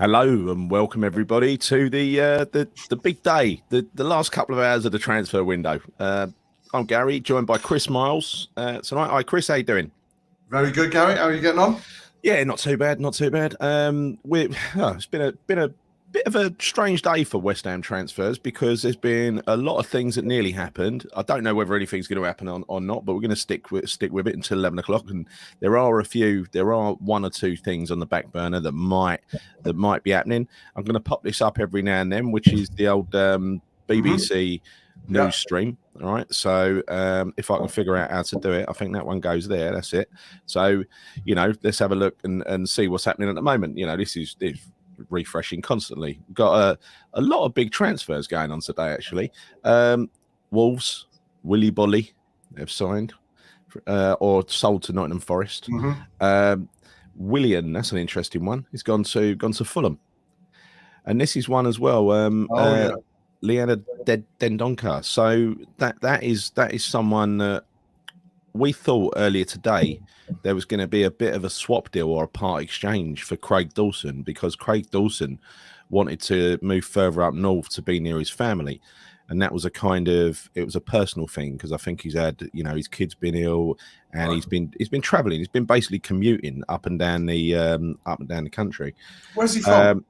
Hello and welcome everybody to the big day, the last couple of hours of the transfer window. I'm Gary, joined by Chris Miles tonight. Hi, Chris, how you doing? Very good, Gary. How are you getting on? Yeah, not too bad, not too bad. It's been a bit of a strange day for West Ham transfers because there's been a lot of things that nearly happened. I don't know whether anything's going to happen or not, but we're going to stick with it until 11 o'clock. And there are one or two things on the back burner that might be happening. I'm going to pop this up every now and then, which is the old BBC news stream. All right, so if I can figure out how to do it, I think that one goes there. That's it. So let's have a look and see what's happening at the moment. This is refreshing constantly. We've got a lot of big transfers going on today, actually. Wolves, Willy Bolly have signed or sold to Nottingham Forest. Willian, that's an interesting one. He's gone to Fulham, and this is one as well. Liana Dendoncker. So that is someone that we thought earlier today there was going to be a bit of a swap deal or a part exchange for Craig Dawson, because Craig Dawson wanted to move further up north to be near his family, and that was it was a personal thing, because I think he's had his kid's been ill and he's been traveling. He's been basically commuting up and down the country. Where's he from?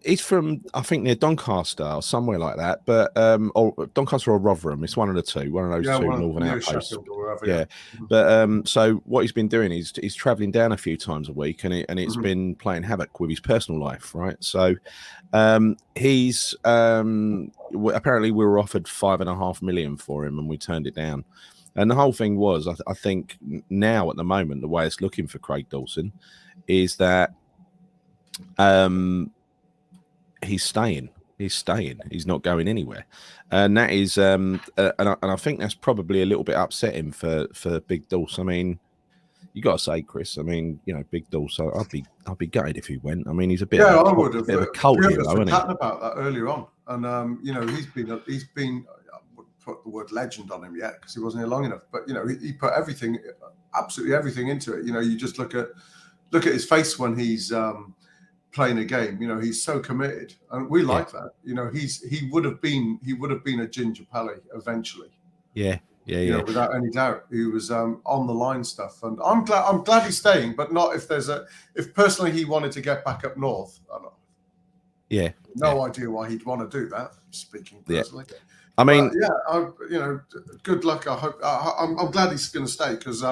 He's from, I think, near Doncaster or somewhere like that, but or Doncaster or Rotherham. It's one of the two, one of those two northern outposts. Yeah. But so what he's been doing is he's traveling down a few times a week, and it's been playing havoc with his personal life, right? So he's apparently we were offered $5.5 million for him, and we turned it down. And the whole thing was, I think now at the moment, the way it's looking for Craig Dawson is that he's staying. He's not going anywhere, and that is and I think that's probably a little bit upsetting for Big Dawson. I mean, you got to say, Chris. I mean, Big Dawson. I'd be gutted if he went. I mean, he's a bit. I would have. Bit of a cult hero, isn't he? About that earlier on, and he's been. I wouldn't put the word legend on him yet because he wasn't here long enough. But he put absolutely everything into it. You just look at his face when he's playing a game. He's so committed, and we like that. He would have been a Ginger Pelly eventually. Yeah. Without any doubt, he was on the line stuff, and I'm glad he's staying, but not if personally he wanted to get back up north. No idea why he'd want to do that. Speaking personally, I mean, good luck. I hope. I'm glad he's going to stay because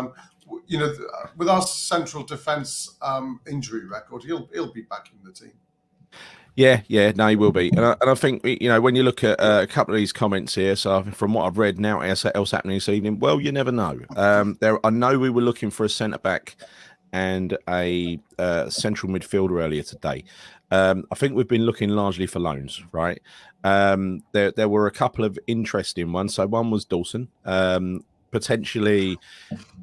with our central defence injury record, he'll be back in the team. Yeah, no, he will be, and I think when you look at a couple of these comments here, so from what I've read now, else happening this evening. Well, you never know. I know we were looking for a centre back and a central midfielder earlier today. I think we've been looking largely for loans, right? There were a couple of interesting ones. So one was Dawson. Potentially,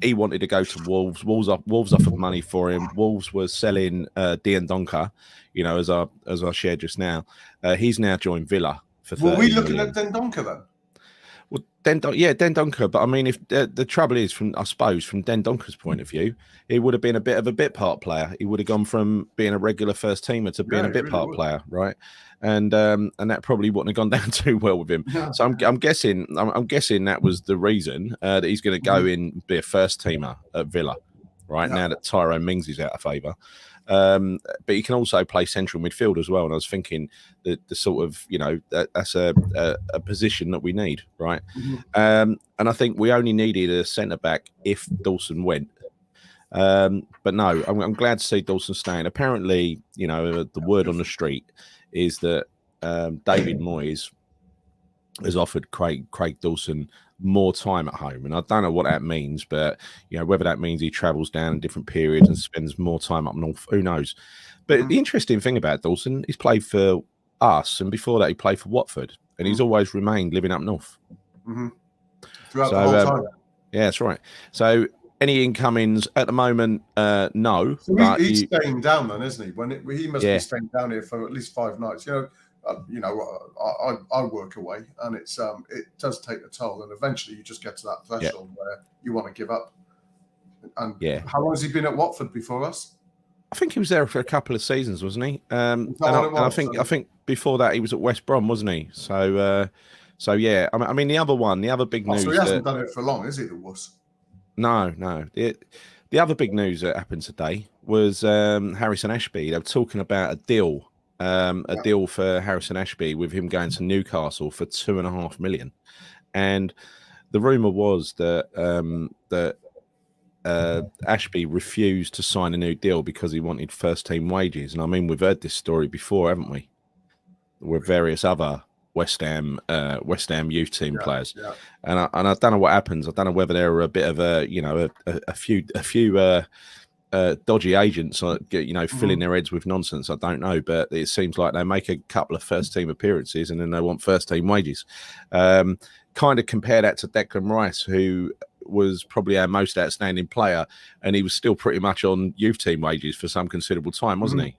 he wanted to go to Wolves. Wolves offered money for him. Wolves was selling Dendoncker, as I shared just now. He's now joined Villa for 30 Were we looking million. at Dendoncker then? Well, Dendoncker. But I mean, if the trouble is, from Dendoncker's point of view, he would have been a bit of a bit part player. He would have gone from being a regular first teamer to being a bit part player, right? And that probably wouldn't have gone down too well with him. No. So I'm guessing that was the reason that he's going to go in and be a first teamer at Villa, right? Now that Tyrone Mings is out of favour. But he can also play central midfield as well. And I was thinking that the sort of, that's a position that we need, right? And I think we only needed a centre back if Dawson went. But no, I'm glad to see Dawson staying. Apparently, the word on the street is that David Moyes has offered Craig Dawson more time at home, and I don't know what that means, but whether that means he travels down in different periods and spends more time up north, who knows? But the interesting thing about Dawson, he's played for us, and before that he played for Watford, and he's always remained living up north throughout the whole time. Yeah, that's right. So any incomings at the moment? No. So he's staying down then, isn't he? He must be staying down here for at least 5 nights. I work away, and it does take a toll, and eventually you just get to that threshold where you want to give up. And how long has he been at Watford before us? I think he was there for a couple of seasons, wasn't he? And what it I was? think before that he was at West Brom, wasn't he? So yeah. I mean, the other big news. So he hasn't done it for long, is he? The wuss. No. The other big news that happened today was Harrison Ashby. They were talking about a deal for Harrison Ashby with him going to Newcastle for $2.5 million, and the rumor was that Ashby refused to sign a new deal because he wanted first team wages. And I mean, we've heard this story before, haven't we? With various other West Ham youth team players, and I don't know what happens. I don't know whether there are a bit of a few dodgy agents, filling their heads with nonsense. I don't know, but it seems like they make a couple of first team appearances and then they want first team wages. Kind of compare that to Declan Rice, who was probably our most outstanding player, and he was still pretty much on youth team wages for some considerable time, wasn't he?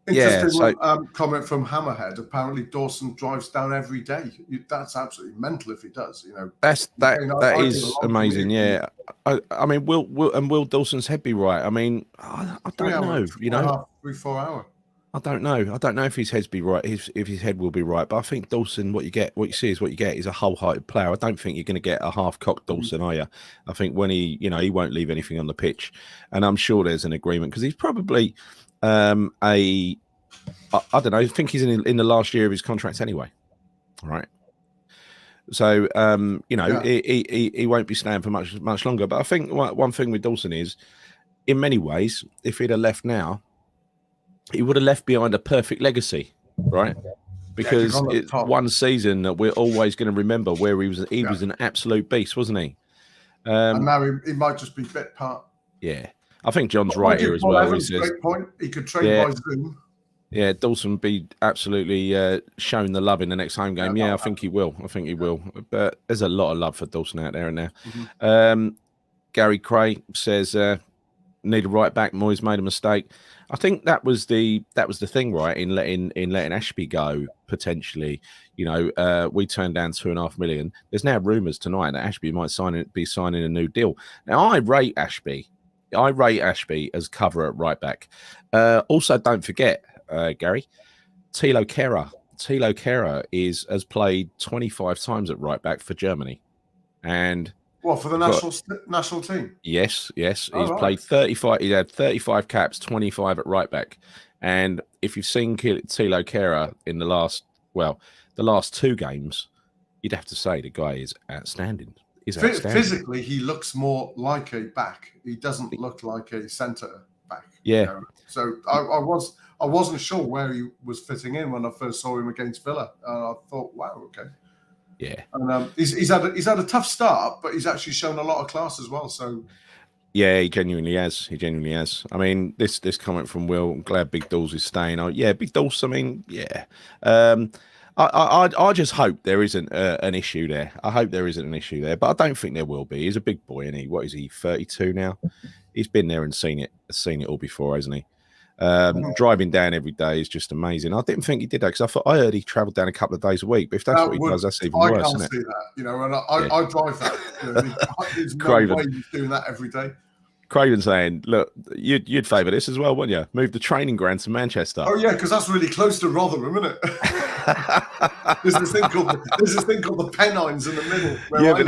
Interesting comment from Hammerhead. Apparently, Dawson drives down every day. That's absolutely mental if he does. That is amazing. Yeah, I mean, will Dawson's head be right? I mean, I don't know. 3-4 hour. I don't know. I don't know if his head's be right. If his head will be right. But I think Dawson, what you see is what you get. He's a wholehearted player. I don't think you're going to get a half-cocked Dawson, are you? I think when he won't leave anything on the pitch, and I'm sure there's an agreement because he's probably I don't know. I think he's in the last year of his contract anyway. All right. So he won't be staying for much longer. But I think one thing with Dawson is, in many ways, if he'd have left now, he would have left behind a perfect legacy, right? Because it's one season that we're always going to remember where he was an absolute beast, wasn't he? And now he might just be bit part. Yeah. I think John's right here as well. He says, great point. He could train by Zoom. Yeah, Dawson will be absolutely shown the love in the next home game. I think he will. But there's a lot of love for Dawson out there and now. Mm-hmm. Gary Cray says, need a right back. Moyes made a mistake. I think that was the thing, right? In letting Ashby go potentially. We turned down $2.5 million. There's now rumours tonight that Ashby might be signing a new deal. Now I rate Ashby as cover at right back. Also, don't forget, Gary, Thilo Kehrer. Thilo Kehrer has played 25 times at right back for Germany, and for the national team. Yes, he's played 35. He had 35 caps, 25 at right back. And if you've seen Thilo Kehrer in the last two games, you'd have to say the guy is outstanding. Physically, he looks more like a back. He doesn't look like a centre back. Yeah. So I wasn't sure where he was fitting in when I first saw him against Villa. I thought, wow, okay. Yeah. And he's had a tough start, but he's actually shown a lot of class as well. So. Yeah, he genuinely has. I mean, this comment from Will, I'm glad Big Dawes is staying. Oh, yeah, Big Dawes, I mean, yeah. I just hope there isn't an issue there. But I don't think there will be. He's a big boy, isn't he? What is he, 32 now? He's been there and seen it all before, hasn't he? Driving down every day is just amazing. I didn't think he did that because I heard he travelled down a couple of days a week. But if that's what he does, that's even worse, isn't it? I can't see that, and I drive that. There's no way he's doing that every day. Craven saying, look, you'd favour this as well, wouldn't you? Move the training ground to Manchester. Oh, yeah, because that's really close to Rotherham, isn't it? There's this thing called the Pennines in the middle. But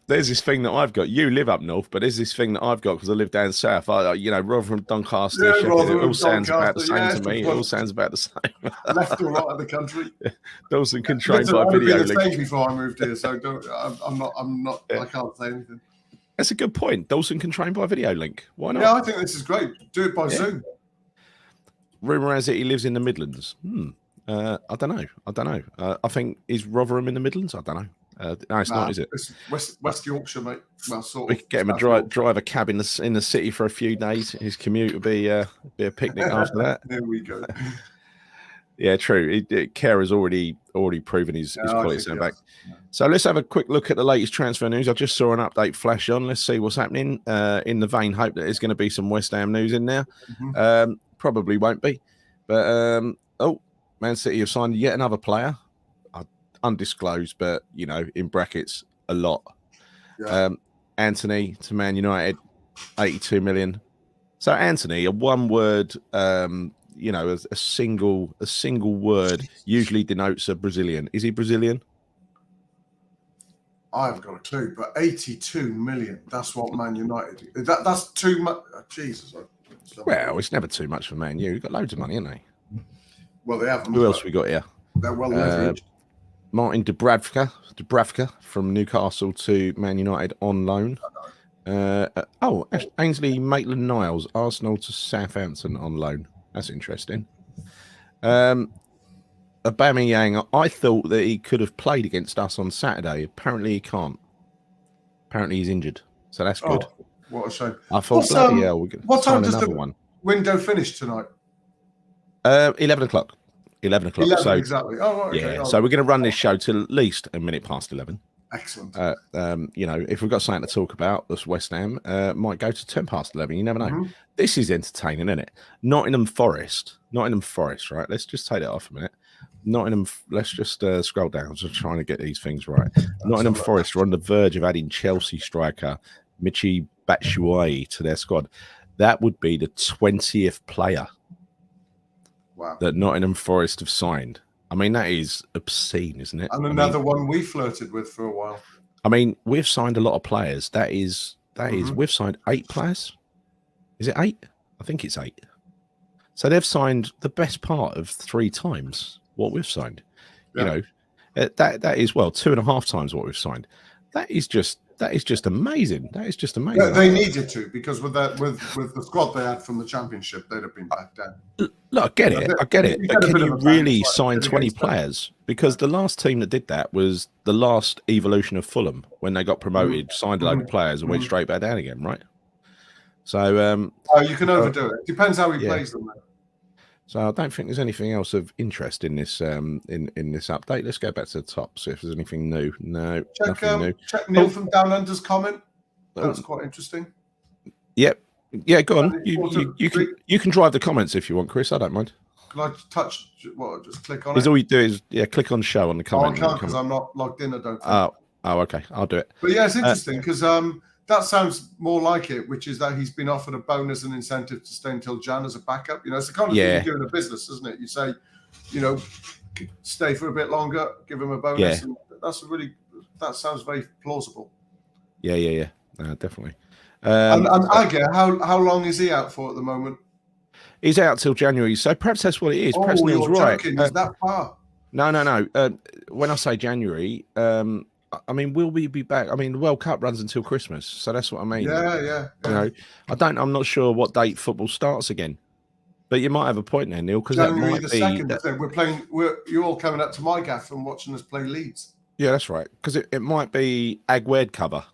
there's this thing that I've got. You live up north, but there's this thing that I've got because I live down south. Rotherham, Doncaster, Sheffield, it all sounds about the same to me. It all sounds about the same. Left or right of the country. Dawson can train by video link. I before I moved here, so I'm not. I can't say anything. That's a good point. Dawson can train by video link. Why not? Yeah, I think this is great. Do it by Zoom. Rumour has it he lives in the Midlands. I don't know. I think, is Rotherham in the Midlands? I don't know. No, it's not, is it? It's West Yorkshire, mate. Well, sort we could get him a drive a cab in the city for a few days. His commute would be a picnic after that. There we go. Yeah, true. Kerr has already proven his quality centre back. So let's have a quick look at the latest transfer news. I just saw an update flash on. Let's see what's happening. In the vain hope that there's going to be some West Ham news in there. Mm-hmm. Probably won't be. But Man City have signed yet another player, undisclosed, but in brackets, a lot. Yeah. Anthony to Man United. 82 million. So Anthony, a one-word, a single word usually denotes a Brazilian. Is he Brazilian? I haven't got a clue, but 82 million. That's what Man United. That's too much. Jesus. Well, it's never too much for Man U. You've got loads of money, haven't they? Well, they haven't. Who else we got here? They're well leveraged. Martin Dubravka from Newcastle to Man United on loan. Ainsley Maitland-Niles, Arsenal to Southampton on loan. That's interesting. Aubameyang, I thought that he could have played against us on Saturday. Apparently he can't. Apparently he's injured. So that's good. Oh, what a shame. I thought, bloody hell, we're going what to time sign does another the one. window finish tonight? 11 o'clock. 11 o'clock. 11 so, exactly. Oh, right, yeah. okay. So we're going to run this show till at least a minute past 11. Excellent. If we've got something to talk about, this West Ham might go to 10 past 11. You never know. Mm-hmm. This is entertaining, isn't it? Nottingham Forest, right? Let's just take it off a minute. Nottingham, let's just scroll down. I'm just trying to get these things right. Nottingham Forest are on the verge of adding Chelsea striker Michy Batshuayi to their squad. That would be the 20th player that Nottingham Forest have signed. I mean, that is obscene, isn't it? And another one we flirted with for a while. I mean, we've signed a lot of players. That is, we've signed 8 players. Is it 8? I think it's 8. So they've signed the best part of 3 times what we've signed. Yeah. That is 2.5 times what we've signed. That is just amazing. That is just amazing. Yeah, they needed to, because with the squad they had from the Championship, they'd have been back down. Look, I get it. But can you really sign 20 players? Because the last team that did that was the last evolution of Fulham when they got promoted, signed a load of players and went straight back down again, right? So you can overdo it. Depends how he plays them. So I don't think there's anything else of interest in this in this update. Let's go back to the top, see if there's anything new. No, nothing new. Check Neil from Down Under's comment. That's quite interesting. Yep. Yeah, go on. You can drive the comments if you want, Chris. I don't mind. Can I touch? Just click on it. All you do is click on show on the comment. I can't because I'm not logged in. I don't think. Oh, okay. I'll do it. But yeah, it's interesting because that sounds more like it, which is that he's been offered a bonus and incentive to stay until Jan as a backup. It's the kind of thing you do in a business, isn't it? You say, stay for a bit longer, give him a bonus. Yeah. And that sounds very plausible. Yeah. Definitely. And Agger, how long is he out for at the moment? He's out till January, so perhaps that's what it is. Perhaps Neil's right. Is that far? No. When I say January, I mean, will we be back? I mean, the World Cup runs until Christmas, so that's what I mean. Yeah. I'm not sure what date football starts again, but you might have a point there, Neil, because that might be. You're all coming up to my gaff and watching us play Leeds. Yeah, that's right. Because it might be Aguerd cover.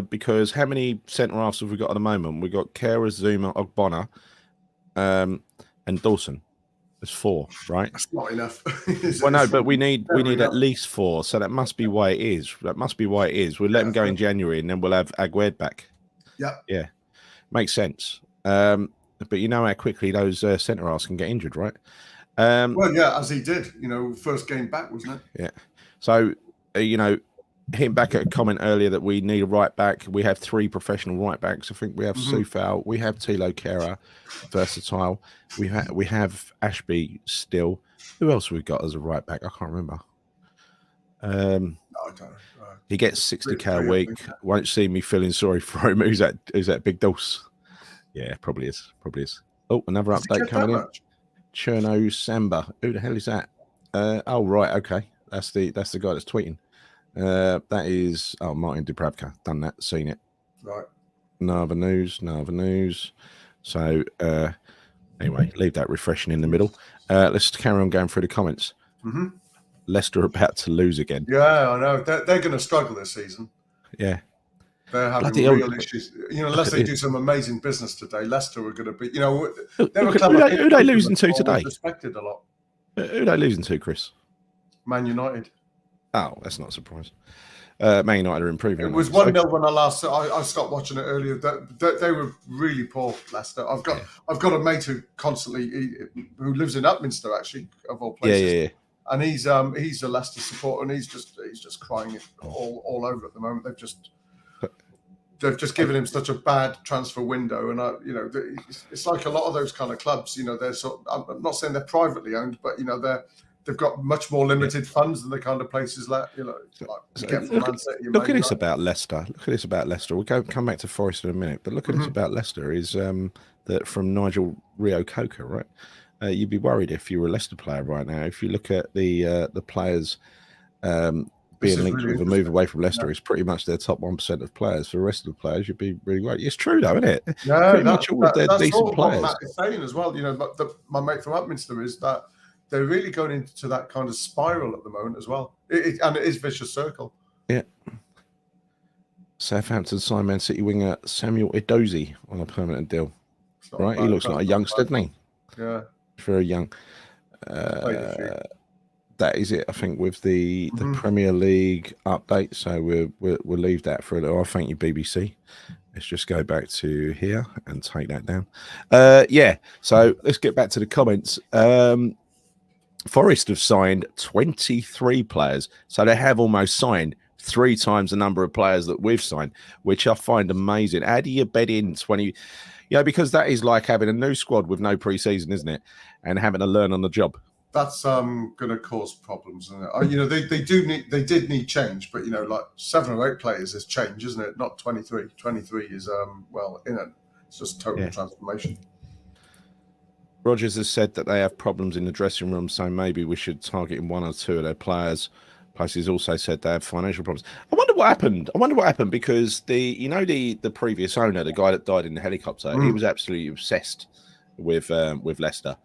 Because how many centre halves have we got at the moment? We've got Kara, Zuma, Ogbonna, and Dawson. There's 4, right? That's not enough. Well, no, but we need at least 4. So that must be why it is. We'll let him go in January, and then we'll have Aguerd back. Yeah, makes sense. But you know how quickly those centre halves can get injured, right? As he did. First game back, wasn't it? Yeah. So hitting back at a comment earlier that we need a right back. We have 3 professional right backs. I think we have Soufal, we have Tilo Kehrer, versatile. We have Ashby still. Who else have we got as a right back? I can't remember. I don't know. He gets 60k a week. Won't see me feeling sorry for him. Who's that Big Dulce? Yeah, probably is. Oh, another update coming in. Cherno Samba. Who the hell is that? Oh right, okay. That's the guy that's tweeting. That is Martin Dubravka. Done that, seen it. Right. No other news. So anyway, leave that refreshing in the middle. Let's carry on going through the comments. Leicester are about to lose again. Yeah, I know. They're going to struggle this season. Yeah. They're having real issues. Unless they do some amazing business today, Leicester are going to be. Who are they losing to today? Respected a lot. Who are they losing to, Chris? Man United. Oh, that's not a surprise. Man United are improving. It was 1-0 when I stopped watching it earlier. They were really poor, Leicester. I've got a mate who who lives in Upminster, actually, of all places. Yeah. And he's a Leicester supporter, and he's just crying it all over at the moment. They've just they've just given him such a bad transfer window, and it's like a lot of those kind of clubs. They're I'm not saying they're privately owned, but they've got much more limited funds than the kind of places like get from Man City. Look at this about Leicester. Look at this about Leicester. We'll come back to Forest in a minute, but look at this about Leicester is that from Nigel Rio Coca, right? You'd be worried if you were a Leicester player right now. If you look at the players being linked with a move away from Leicester, it's pretty much their top 1% of players. For the rest of the players, you'd be really worried. It's true, though, isn't it? Yeah, pretty much all of their decent players. What Matt is saying as well. My mate from Upminster is that they're really going into that kind of spiral at the moment as well, and it is vicious circle. Yeah. Southampton signed Man City winger Samuel Edozie on a permanent deal. Right, he looks like a youngster, doesn't he? Yeah, very young. That is it, I think, with the Premier League update. So we'll leave that for a little. Thank you, BBC. Let's just go back to here and take that down. Yeah, so let's get back to the comments. Forest have signed 23 players, so they have almost signed 3 times the number of players that we've signed, which I find amazing. How do you bed in 20? Because that is like having a new squad with no pre-season, isn't it? And having to learn on the job. That's going to cause problems, isn't it? They did need change, but like 7 or 8 players is change, isn't it? Not 23. 23 is it's just total transformation. Rogers has said that they have problems in the dressing room, so maybe we should target 1 or 2 of their players. Plus, he's also said they have financial problems. I wonder what happened because the previous owner, the guy that died in the helicopter, he was absolutely obsessed with Leicester,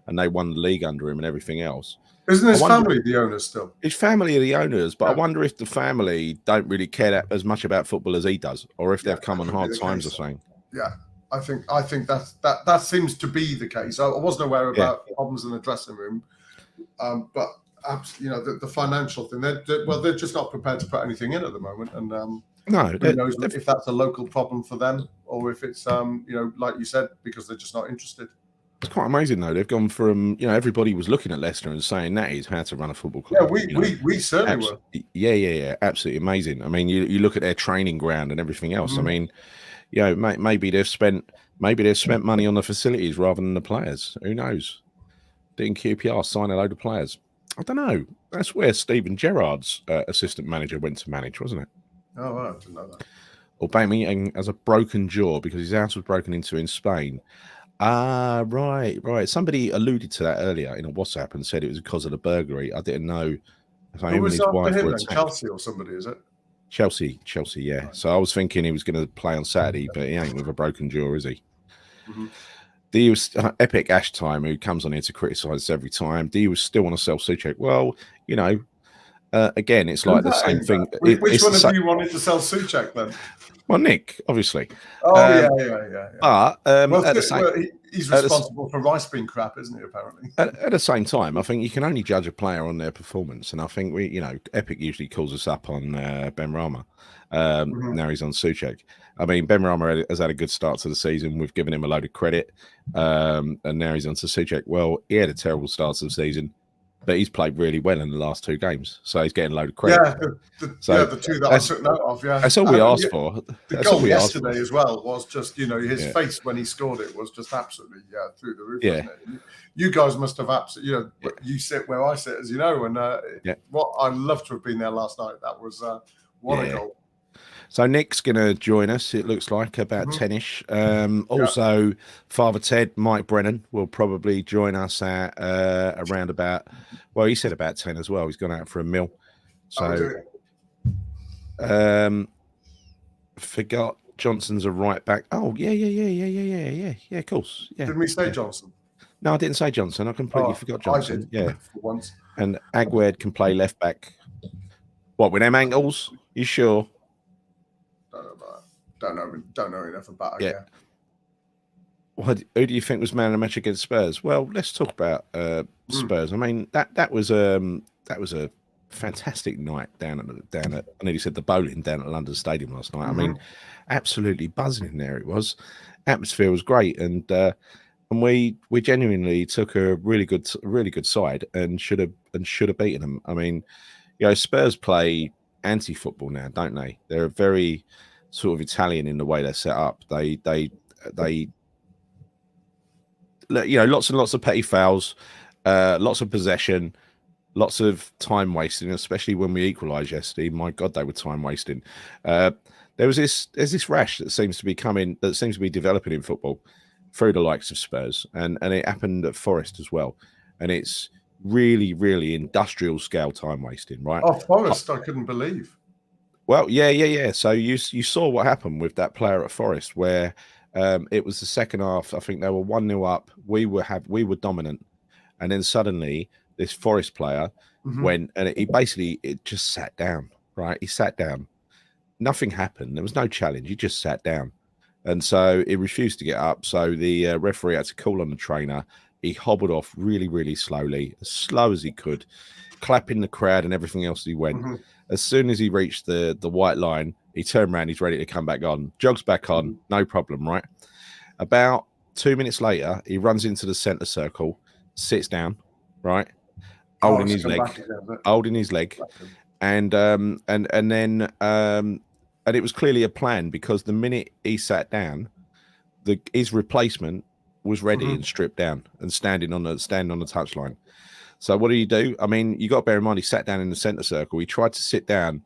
and they won the league under him and everything else. Isn't his family the owners still? His family are the owners, but I wonder if the family don't really care as much about football as he does, or if they've come on hard times or something. Yeah. I think that seems to be the case. I wasn't aware about problems in the dressing room, but the financial thing. They're just not prepared to put anything in at the moment, and no, who knows if that's a local problem for them or if it's like you said, because they're just not interested. It's quite amazing though. They've gone from everybody was looking at Leicester and saying that is how to run a football club. Yeah, we certainly were. Yeah, absolutely amazing. I mean, you look at their training ground and everything else. I mean, maybe they've spent money on the facilities rather than the players. Who knows? Didn't QPR sign a load of players? I don't know. That's where Steven Gerrard's assistant manager went to manage, wasn't it? Oh, I didn't know that. Aubameyang has a broken jaw because his house was broken into in Spain. Ah, right. Somebody alluded to that earlier in a WhatsApp and said it was because of the burglary. I didn't know if him and his wife were attacked. Chelsea or somebody, is it? Chelsea, yeah. Right. So I was thinking he was going to play on Saturday, but he ain't with a broken jaw, is he? D was Epic Ash Time, who comes on here to criticise us every time. D was still want to sell Souček. Well, again, it's like the same thing. Which one of you wanted to sell Souček then? Well, Nick, obviously. Oh, yeah. But at the same, he's responsible for Rice being crap, isn't he? Apparently. At the same time, I think you can only judge a player on their performance, and I think Epic usually calls us up on Benrahma. Now he's on Souček. I mean, Benrahma has had a good start to the season. We've given him a load of credit, and now he's on to Souček. Well, he had a terrible start to the season, but he's played really well in the last 2 games, so he's getting a load of credit. Yeah, the 2 that I took note of. Yeah, that's all we asked for. The goal yesterday as well was just his face when he scored it was just absolutely through the roof. Yeah, you guys must have absolutely you sit where I sit, as you know, and what I love to have been there last night. That was what a goal. So Nick's going to join us, it looks like, about 10ish. Also, Father Ted, Mike Brennan, will probably join us at around about, well, he said about 10 as well. He's gone out for a meal. So, forgot Johnson's a right back. Oh, yeah, of course. Yeah. Didn't we say Johnson? No, I didn't say Johnson. I completely forgot Johnson. Yeah. For once. And Agüed can play left back. What, with them ankles? You sure? Don't know enough about it. Who do you think was man of the match against Spurs? Well, let's talk about Spurs. I mean, that was a fantastic night down at I nearly said the bowling down at London Stadium last night. I mean, absolutely buzzing in there. It was. Atmosphere was great, and we genuinely took a really good side and should have beaten them. I mean, Spurs play anti-football now, don't they? They're a very sort of Italian in the way they're set up. They lots and lots of petty fouls, lots of possession, lots of time wasting, especially when we equalised yesterday. My God, they were time wasting. There's this rash that seems to be developing in football through the likes of Spurs, and it happened at Forest as well. And it's really, really industrial scale time wasting, right? Oh, Forest, I couldn't believe. Well, yeah. So you saw what happened with that player at Forest, where it was the second half. I think they were 1-0 up. We were dominant, and then suddenly this Forest player went, and it just sat down. Right, he sat down. Nothing happened. There was no challenge. He just sat down, and so he refused to get up. So the referee had to call on the trainer. He hobbled off really, really slowly, as slow as he could, clapping the crowd and everything else as he went. As soon as he reached the white line, he turned around. He's ready to come back on. Jogs back on, no problem, right? About 2 minutes later, he runs into the centre circle, sits down, right, holding his leg, and it was clearly a plan, because the minute he sat down, his replacement was ready and stripped down and standing on the touchline. So what do you do? I mean, you got to bear in mind, he sat down in the centre circle. He tried to sit down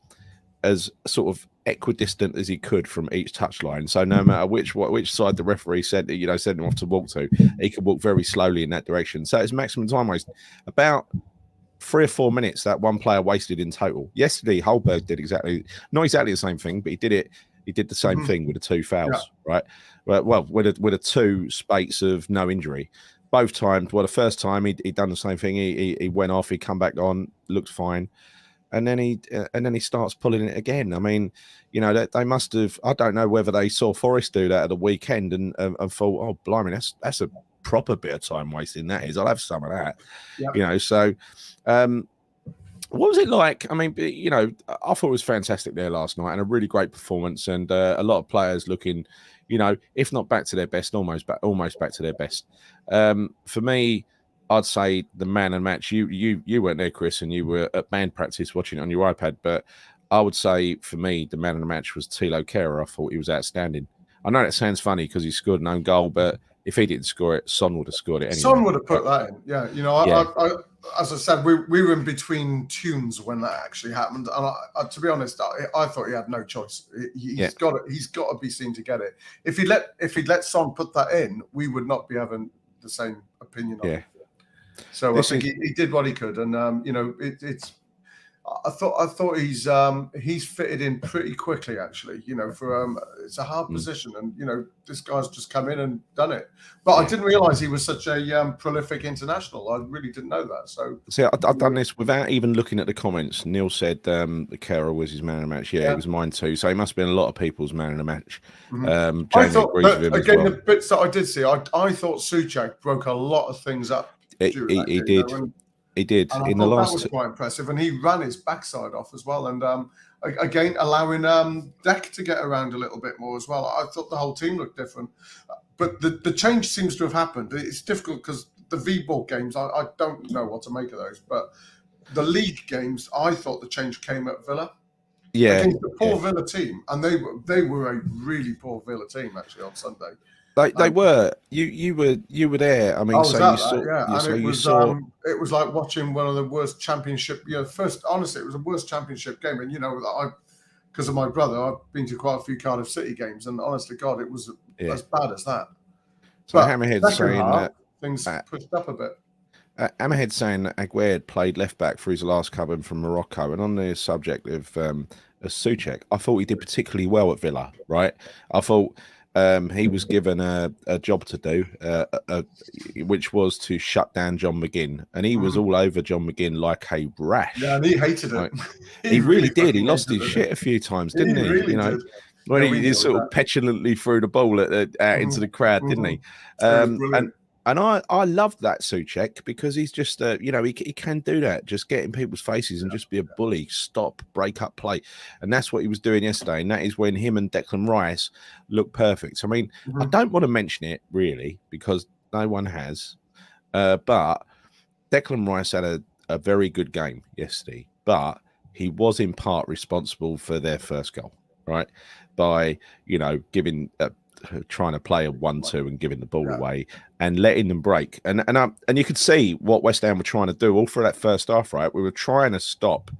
as sort of equidistant as he could from each touchline. So no matter which side the referee sent him off to walk to, he could walk very slowly in that direction. So it's maximum time waste. About 3 or 4 minutes that one player wasted in total. Yesterday, Holberg did not exactly the same thing, but he did it. He did the same thing with the 2 fouls, right? Well, with a 2 spates of no injury. Both times, the first time he'd done the same thing. He went off, he come back on, looked fine, and then he starts pulling it again. I mean, they must have. I don't know whether they saw Forest do that at the weekend and thought, oh blimey, that's a proper bit of time wasting. That is. I'll have some of that. Yep. So. What was it like? I mean, I thought it was fantastic there last night, and a really great performance, and a lot of players looking, if not back to their best, almost back to their best. For me, I'd say the man of the match. You weren't there, Chris, and you were at band practice watching it on your iPad. But I would say for me, the man of the match was Thilo Kehrer. I thought he was outstanding. I know that sounds funny because he scored an own goal, but if he didn't score it, Son would have scored it anyway. Son would have put that in. Yeah, I as I said, we were in between tunes when that actually happened, and to be honest, I thought he had no choice. He's got to be seen to get it. If he'd let Son put that in, we would not be having the same opinion on it. So I think he did what he could, and it's. I thought he's fitted in pretty quickly, actually. For it's a hard position, and this guy's just come in and done it. But I didn't realise he was such a prolific international. I really didn't know that. So see, I've done this without even looking at the comments. Neil said the Kehrer was his man of the match. Yeah, it was mine too. So he must have been a lot of people's man of the match. I thought again, the bits that I did see, I thought Souček broke a lot of things up. He did. He did in the last. That was quite impressive, and he ran his backside off as well. And again, allowing Deck to get around a little bit more as well. I thought the whole team looked different, but the change seems to have happened. It's difficult because the V-Ball games, I don't know what to make of those, but the league games, I thought the change came at Villa. Yeah, against the poor Villa team, and they were a really poor Villa team actually on Sunday. They were. You were there. I mean, it was like watching one of the worst championship. Honestly, it was the worst championship game, and because of my brother, I've been to quite a few Cardiff City games, and honestly, God, it was as bad as that. So Hammerhead's saying that things pushed up a bit. Hammerhead's saying that Aguerd played left back for his last club from Morocco, and on the subject of Souček, I thought he did particularly well at Villa. Right, I thought. He was given a job to do, which was to shut down John McGinn, and he was all over John McGinn like a rash. Yeah, and he hated it. He really did. He lost his shit a few times, didn't he? Really did. When he sort of petulantly threw the ball out into the crowd, didn't he? And I love that Souček because he's just, he can do that, just get in people's faces and just be a bully, stop, break up play. And that's what he was doing yesterday. And that is when him and Declan Rice look perfect. I mean, I don't want to mention it really because no one has. But Declan Rice had a very good game yesterday, but he was in part responsible for their first goal. right? By giving trying to play a 1-2 and giving the ball away and letting them break. And you could see what West Ham were trying to do all through that first half, right? We were trying to stop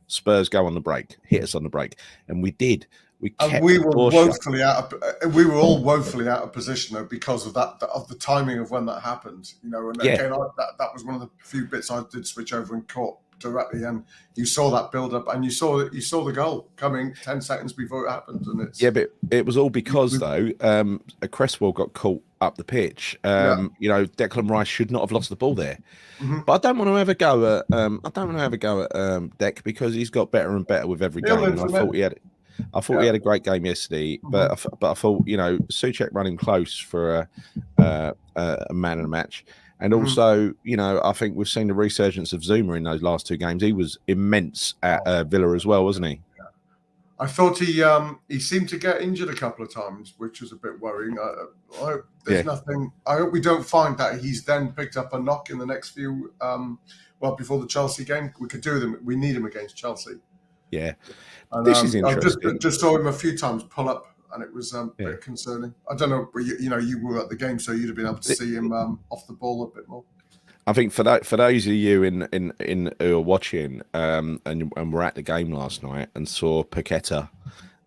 Spurs go on the break, hit us on the break, and we did. We were woefully out of. We were all woefully out of position though because of that, of the timing of when that happened. And again, that was one of the few bits I did switch over and caught directly, and you saw that build up, and you saw the goal coming 10 seconds before it happened, and it's but it was all because Cresswell got caught up the pitch. Declan Rice should not have lost the ball there. But I don't want to ever go at Dec because he's got better and better with every game. And I thought he had a great game yesterday, but I thought Souček running close for a man of the match. And also, I think we've seen the resurgence of Zuma in those last 2 games. He was immense at Villa as well, wasn't he? I thought he seemed to get injured a couple of times, which was a bit worrying. I hope there's nothing. I hope we don't find that he's then picked up a knock in the next few. Before the Chelsea game, we could do with him. We need him against Chelsea. Yeah, and, this is interesting. I just saw him a few times pull up, and it was a bit concerning. I don't know, but you were at the game, so you'd have been able to see him off the ball a bit more. I think for those of you in who are watching and were at the game last night and saw Paqueta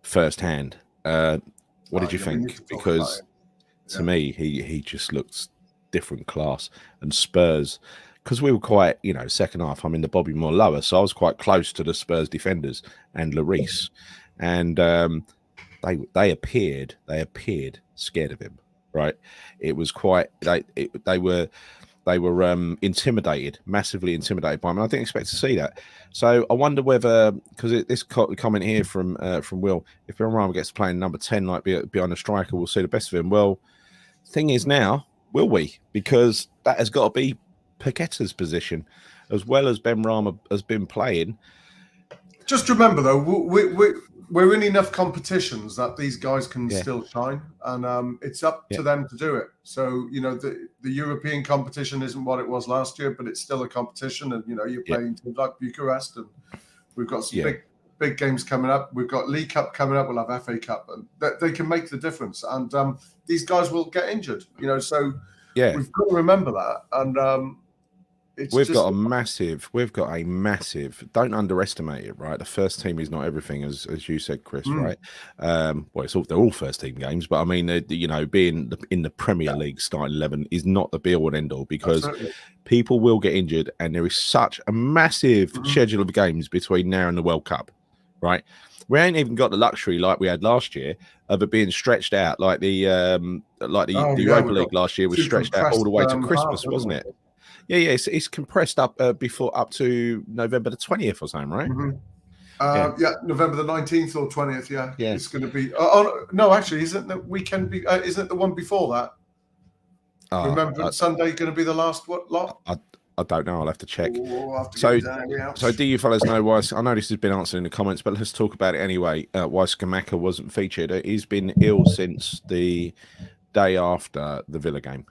firsthand, what did you think? Because to me, he just looks different class. And Spurs, because we were quite, second half, I'm in the Bobby Moore lower, so I was quite close to the Spurs defenders and Lloris, and they appeared scared of him. Right? It was quite they were intimidated, massively intimidated by him. And I didn't expect to see that. So I wonder whether, because this comment here from Will, if Benrahma gets playing number 10, like behind the striker, we'll see the best of him. Well, thing is now, will we? Because that has got to be Paqueta's position, as well as Benrahma has been playing. Just remember, though, we're in enough competitions that these guys can still shine, and it's up to them to do it. So, the European competition isn't what it was last year, but it's still a competition, and you're playing teams like Bucharest, and we've got some big games coming up. We've got League Cup coming up. We'll have FA Cup, and they can make the difference. And these guys will get injured, so we've got to remember that. And we've got a massive. Don't underestimate it, right? The first team is not everything, as you said, Chris, right? They're all first team games, but I mean, being in the Premier League starting 11 is not the be all and end all, because people will get injured, and there is such a massive schedule of games between now and the World Cup, right? We ain't even got the luxury like we had last year of it being stretched out, like the Europa League last year was stretched out all the way to Christmas, wasn't it? Yeah, it's compressed up up to November the 20th or something, right? November the 19th or 20th. Yeah. It's going to be. No, actually, isn't the weekend? Isn't it the one before that? Remember, Sunday going to be the last lot? I don't know. I'll have to check. So do you fellas know why? I know this has been answered in the comments, but let's talk about it anyway. Why Scamacca wasn't featured? He's been ill since the day after the Villa game.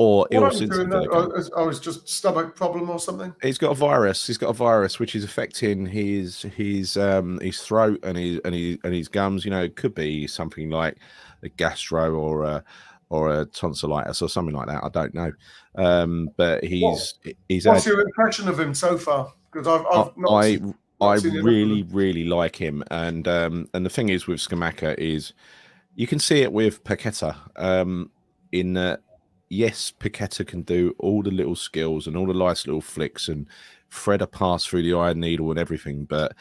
Or ill since the Villa game. It's just stomach problem or something. He's got a virus. Which is affecting his throat and his gums. It could be something like a gastro or a tonsillitis or something like that. I don't know. But he's. What's your impression of him so far? Because I really like him, and the thing is with Scamacca is you can see it with Paqueta in that. Yes, Paqueta can do all the little skills and all the nice little flicks and thread a pass through the iron needle and everything, but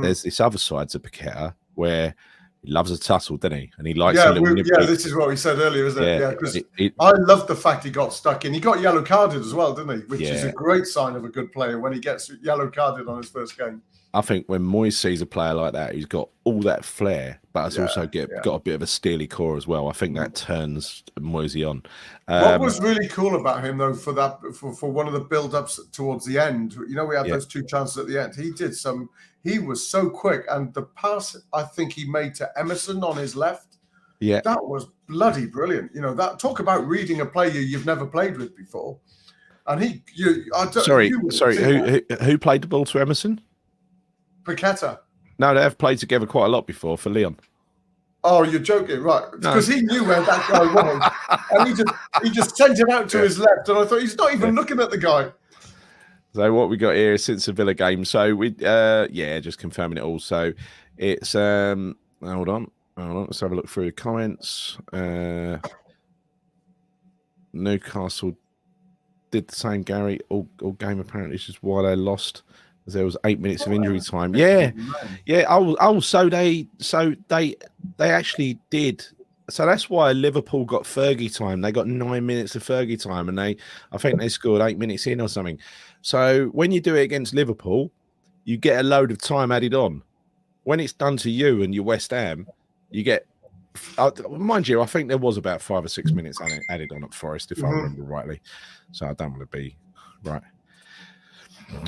there's this other side to Paqueta where he loves a tussle, doesn't he? And he likes a little nip. This is what we said earlier, isn't it? Yeah, because I love the fact he got stuck in. He got yellow carded as well, didn't he? Which is a great sign of a good player when he gets yellow carded on his first game. I think when Moyes sees a player like that, he's got all that flair, but has also got a bit of a steely core as well. I think that turns Moyes on. What was really cool about him, though, for one of the build-ups towards the end, we had those 2 chances at the end. He was so quick, and the pass I think he made to Emerson on his left, that was bloody brilliant. That talk about reading a player you've never played with before. And who played the ball to Emerson? Paqueta. No, they have played together quite a lot before for Leon. Oh, you're joking, right? Because he knew where that guy was, and he just sent him out to his left, and I thought he's not even looking at the guy. So what we got here since the Villa game. So we just confirming it all. So it's hold on. Let's have a look through the comments. Newcastle did the same, Gary. All game apparently. It's just why they lost. There was 8 minutes of injury time. Yeah. So they actually did. So that's why Liverpool got Fergie time. They got 9 minutes of Fergie time, and I think they scored 8 minutes in or something. So when you do it against Liverpool, you get a load of time added on. When it's done to you and your West Ham, you get. Mind you, I think there was about 5 or 6 minutes added on at Forest, if I remember rightly. So I don't want to be right.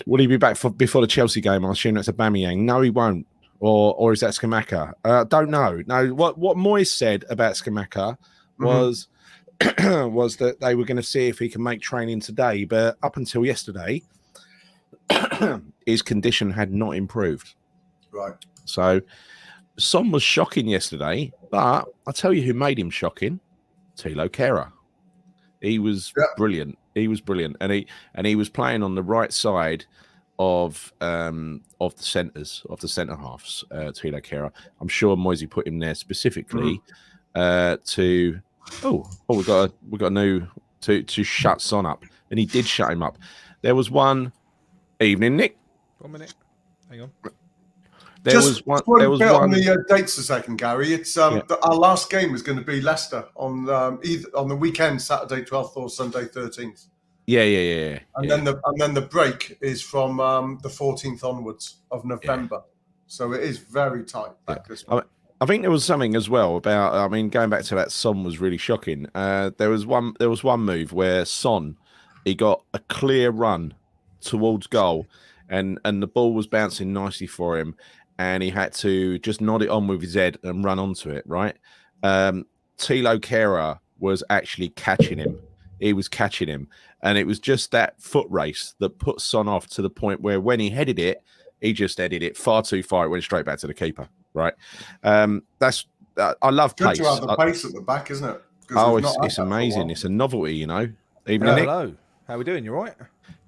Will he be back before the Chelsea game? I assume that's Aubameyang. No, he won't. Or is that Scamacca? Don't know. No, what Moyes said about Scamacca was was that they were going to see if he can make training today. But up until yesterday, his condition had not improved. Right. So Son was shocking yesterday, but I'll tell you who made him shocking. Thilo Kehrer. He was brilliant. He was brilliant, and he was playing on the right side of the centre halves. Thilo Kehrer. I'm sure Moisey put him there specifically to. We got a new to shut Son up, and he did shut him up. There was one evening, Nick. 1 minute. Hang on. There was one on the dates a second, Gary. It's our last game is going to be Leicester on either on the weekend, Saturday 12th or Sunday 13th. Yeah. And then the break is from the 14th onwards of November. Yeah. So it is very tight back this month. I think there was something as well about. I mean, going back to that, Son was really shocking. There was one move where Son, he got a clear run towards goal, and the ball was bouncing nicely for him, and he had to just nod it on with his head and run onto it. Right, Thilo Kehrer was actually catching him. He was catching him, and it was just that foot race that put Son off to the point where when he headed it, he just headed it far too far. It went straight back to the keeper. Right, that's I love good pace. To have the pace at the back, isn't it? It's amazing. It's a novelty, you know. Hello. How are we doing? You all right?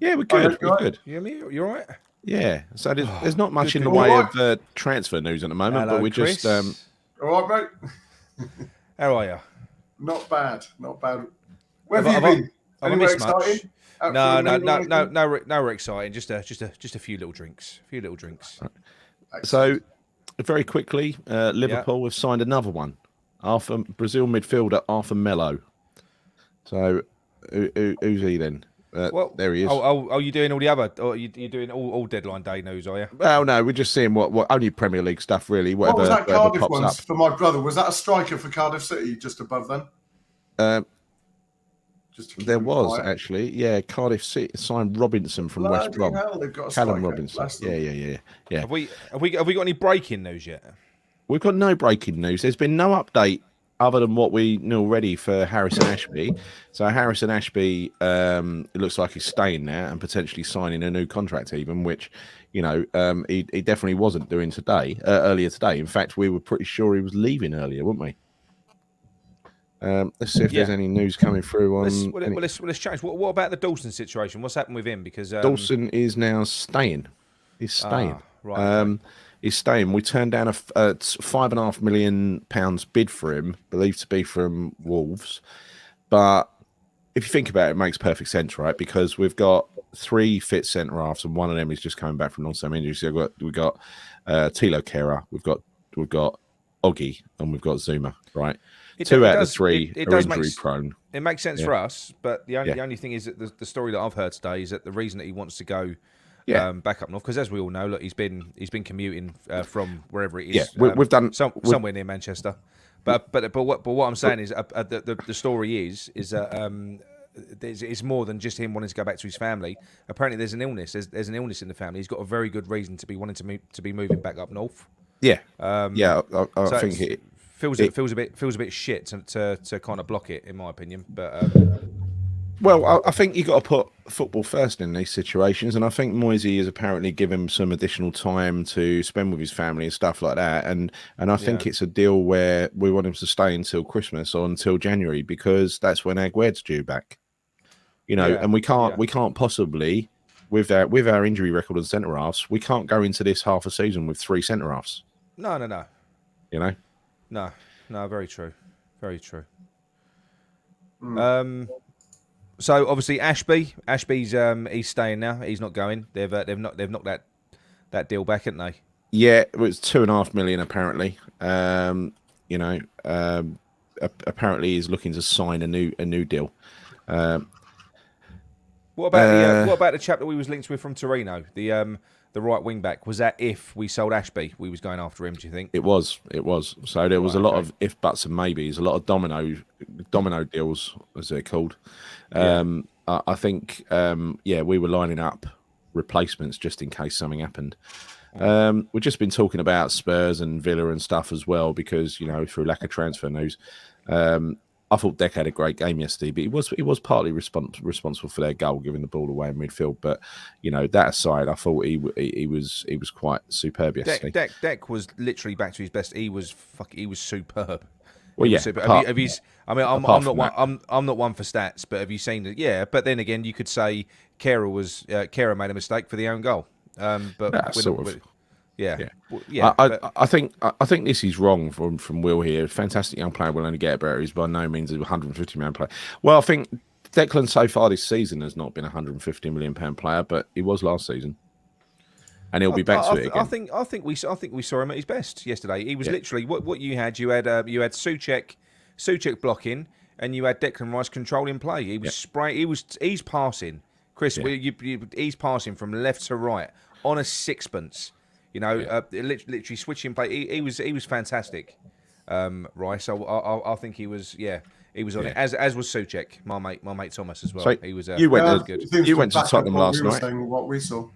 Yeah, we're good. We're good. You hear me? You all right? Yeah. So there's not much in the way of transfer news at the moment, but we're Chris. just. All right, mate. How are you? Not bad. Where have you been? Anywhere exciting? No, exciting. Just a few little drinks. So, very quickly, Liverpool have signed another one. Brazil midfielder Arthur Melo. So, who's he then? There he is. Oh, you doing all the other? Or you doing all deadline day news? Are you? Well, no, we're just seeing what only Premier League stuff really. Whatever, what was that Cardiff pops one up. For my brother? Was that a striker for Cardiff City just above them? There was actually, Cardiff City signed Robinson from West Brom. They've got a Callum Robinson. Yeah. Have we got any breaking news yet? We've got no breaking news. There's been no update other than what we knew already for Harrison Ashby. So Harrison Ashby, it looks like he's staying there and potentially signing a new contract even, which, he definitely wasn't doing earlier today. In fact, we were pretty sure he was leaving earlier, weren't we? Let's see if there's any news coming through on. Let's change. What about the Dawson situation? What's happened with him? Because Dawson is now staying. He's staying. Right. He's staying. We turned down a £5.5 million bid for him, believed to be from Wolves. But if you think about it, it makes perfect sense, right? Because we've got 3 fit centre halves, and one of them is just coming back from non-stem injury. So we've got Thilo Kehrer, we've got Oggy, and we've got Zuma, right? 2 out of 3 are injury prone. It makes sense for us, but the only thing is that the story that I've heard today is that the reason that he wants to go back up north, because as we all know, look, he's been commuting from wherever it is. Yeah, we've done somewhere near Manchester. But what I'm saying is the story is that it's more than just him wanting to go back to his family. Apparently, there's an illness. There's an illness in the family. He's got a very good reason to be wanting to be moving back up north. Yeah, I think it feels a bit shit to kind of block it, in my opinion. But Well, I think you got to put football first in these situations, and I think Moisey has apparently given him some additional time to spend with his family and stuff like that. And I think Yeah. it's a deal where we want him to stay until Christmas or until January because that's when Agued's due back. You know, Yeah, and we yeah. can't possibly with our injury record and centre halves, we can't go into this half a season with 3 centre halves. No. You know, No. Very true. Very true. Mm. So obviously Ashby's he's staying now. He's not going. They've knocked that deal back, haven't they? yeah, it was 2.5 million apparently. You know, apparently he's looking to sign a new deal. What about the chap that we was linked with from Torino, the right wing back? Was that if we sold Ashby, we was going after him? Do you think? It was. So there was Right, a lot okay. of if, buts, and maybes. A lot of domino deals, as they're called. Yeah. I think, we were lining up replacements just in case something happened. We've just been talking about Spurs and Villa and stuff as well because through lack of transfer news. I thought Deck had a great game yesterday, but he was partly responsible for their goal, giving the ball away in midfield. But that aside, I thought he was quite superb yesterday. Deck was literally back to his best. He was superb. Well, He yeah. was superb. apart- I'm apart not from one. that. I'm not one for stats, but have you seen it? Yeah. But then again, you could say Kera made a mistake for the own goal. But Yeah, sort of. Yeah. Yeah. Well, yeah. I think this is wrong from Will here. Fantastic young player will only get better. He's by no means a 150 million player. Well, I think Declan so far this season has not been a 150 million pound player, but he was last season, and he'll be back to it again. I think we saw him at his best yesterday. He was literally what you had. You had Souček blocking, and you had Declan Rice controlling play. He was he's passing, Chris. Yeah. He's passing from left to right on a sixpence. Literally switching play. He was fantastic, Rice. I think he was. Yeah, he was on it. As was Souček, my mate Thomas as well. So he was. you went that to- was good. Seems You went to back up Tottenham what last we were night. saying, what we saw.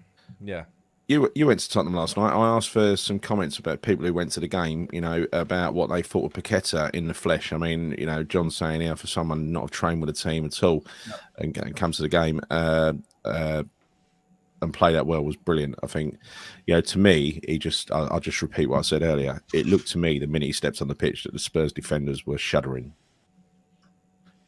Yeah. You went to Tottenham last night. I asked for some comments about people who went to the game, about what they thought of Paqueta in the flesh. I mean, John's saying here for someone not have trained with the team at all and come to the game and play that well was brilliant. I think, to me, I'll just repeat what I said earlier. It looked to me the minute he stepped on the pitch that the Spurs defenders were shuddering.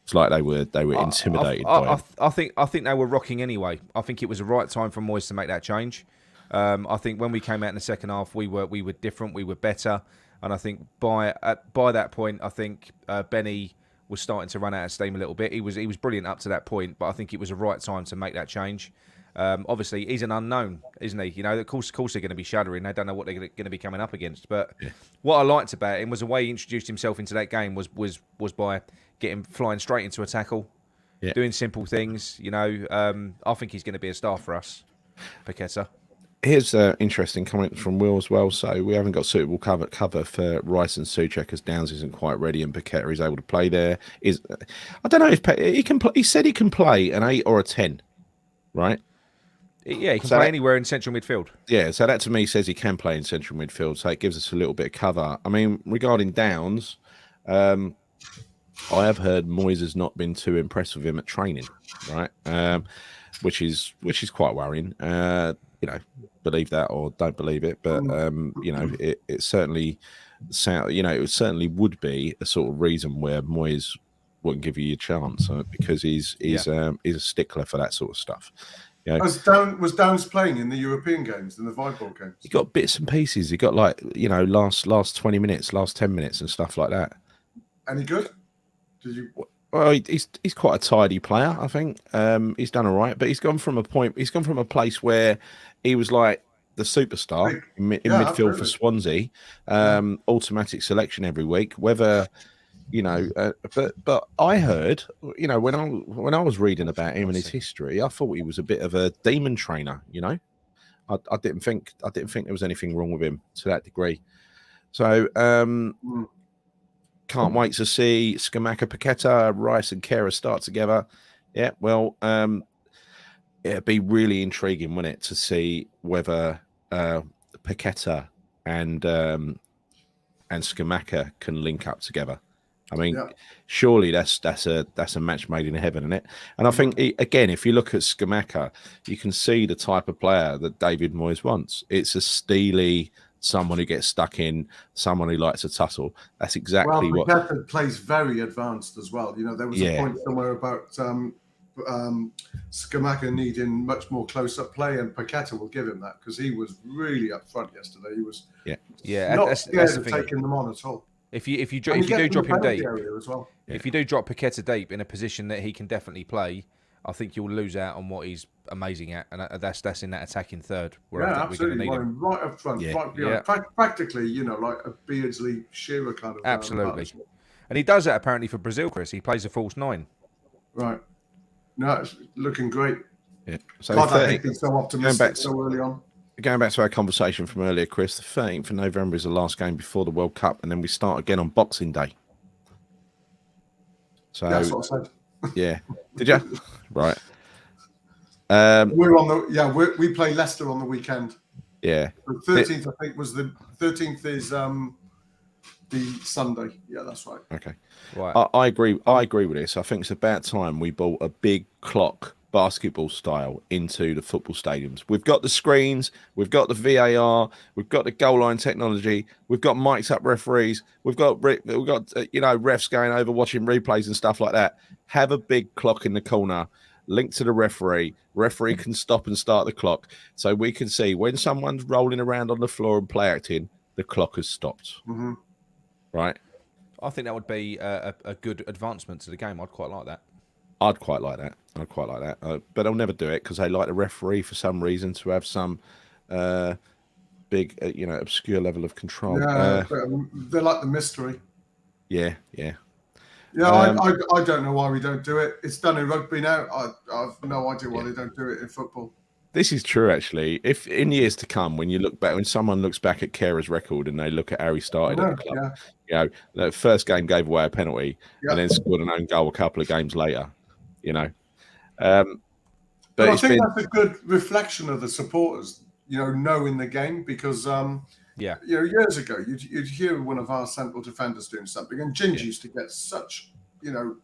It's like they were intimidated by him. I think they were rocking anyway. I think it was the right time for Moyes to make that change. I think when we came out in the second half, we were different, we were better, and I think by that point, I think Benny was starting to run out of steam a little bit. He was brilliant up to that point, but I think it was the right time to make that change. Obviously, he's an unknown, isn't he? Of course, they're going to be shuddering. They don't know what they're going to be coming up against. But what I liked about him was the way he introduced himself into that game was by getting flying straight into a tackle, doing simple things. I think he's going to be a star for us, Paqueta. Here's an interesting comment from Will as well. So we haven't got suitable cover for Rice and Souček as Downs isn't quite ready and Paqueta is able to play there. I don't know if he can play. He said he can play an 8 or a 10, right? Yeah, he can play anywhere in central midfield. Yeah, so that to me says he can play in central midfield, so it gives us a little bit of cover. I mean, regarding Downs, I have heard Moyes has not been too impressed with him at training, right? Which is quite worrying. Believe that or don't believe it, but it certainly it certainly would be a sort of reason where Moyes wouldn't give you a chance because he's a stickler for that sort of stuff. Was Downs playing in the European games, in the Viborg games? He got bits and pieces. He got last 20 minutes, last 10 minutes, and stuff like that. Any good? Did you? Well, he's quite a tidy player. I think he's done all right, but he's gone from a place where he was like the superstar in midfield absolutely. for Swansea, automatic selection every week. Whether but I heard, when I was reading about him and his history, I thought he was a bit of a demon trainer. I didn't think there was anything wrong with him to that degree. So can't wait to see Scamacca, Paqueta, Rice, and Kera start together. Yeah, well, it'd be really intriguing, wouldn't it, to see whether Paqueta and Scamacca can link up together. I mean, Yeah. surely that's a match made in heaven, isn't it? And I think again, if you look at Skamaka, you can see the type of player that David Moyes wants. It's a steely, someone who gets stuck in, someone who likes to tussle. That's exactly Well, what. Paqueta plays very advanced as well. You know, there was a Yeah. point somewhere about Skamaka needing much more close-up play, and Paqueta will give him that because he was really up front yesterday. He was Yeah, not that's scared the of thing. taking them on at all. If you And he do gets in the drop him penalty deep, area as well. if you do drop Paqueta deep in a position that he can definitely play, I think you'll lose out on what he's amazing at, and that's in that attacking third where Yeah, I think we're going to absolutely. need him. Right up front, Yeah. right behind. Practically, you know, like a Beardsley Shearer kind of. Absolutely. partnership. And he does that apparently for Brazil, Chris. He plays a false 9. Right. No, it's looking great. Yeah. So God, I 30 hate being so optimistic so early on. going back to our conversation from earlier, Chris, the 13th of November is the last game before the World Cup, and then we start again on Boxing Day. So That's what I said. yeah, did you? Right. We're on the we play Leicester on the weekend. Yeah. The 13th, I think, was the 13th is the Sunday. Yeah, that's right. Okay. Right. I agree. I agree with this. I think it's about time we bought a big clock, basketball style, into the football stadiums. We've got the screens, we've got the VAR, we've got the goal line technology, we've got mic'd up referees, we've got refs going over watching replays and stuff like that. Have a big clock in the corner, linked to the referee. Referee can stop and start the clock, so we can see when someone's rolling around on the floor and play acting, the clock has stopped. Mm-hmm. Right. I think that would be a good advancement to the game. I'd quite like that. I'd quite like that. But I'll never do it because they like the referee for some reason to have some big, obscure level of control. Yeah, they like the mystery. Yeah. Yeah, I don't know why we don't do it. It's done in rugby now. I've no idea why they don't do it in football. This is true, actually. If in years to come, when someone looks back at Kera's record and they look at how he started at the club, the first game gave away a penalty and then scored an own goal a couple of games later, But I think that's a good reflection of the supporters, knowing the game because, years ago, you'd hear one of our central defenders doing something, and Gingy used to get such,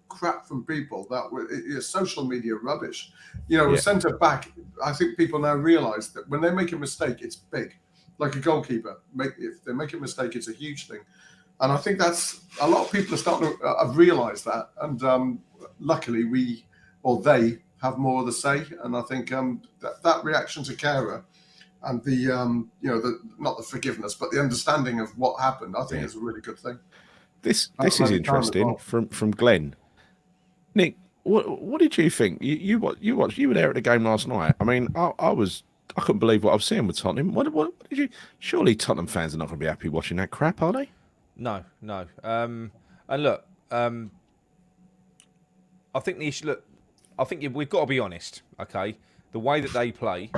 crap from people that were social media rubbish. A centre back, I think people now realise that when they make a mistake, it's big. Like a goalkeeper, if they make a mistake, it's a huge thing. And I think that's a lot of people are starting to have realised that. And luckily, they have more of the say. And I think that reaction to Kera and the not the forgiveness, but the understanding of what happened, I think is a really good thing. This is interesting from Glenn. Nick, what did you think? You were there at the game last night. I mean, I couldn't believe what I was seeing with Tottenham. What did you? Surely Tottenham fans are not going to be happy watching that crap, are they? No. And look, I think the issue. Look, I think we've got to be honest. Okay, the way that they play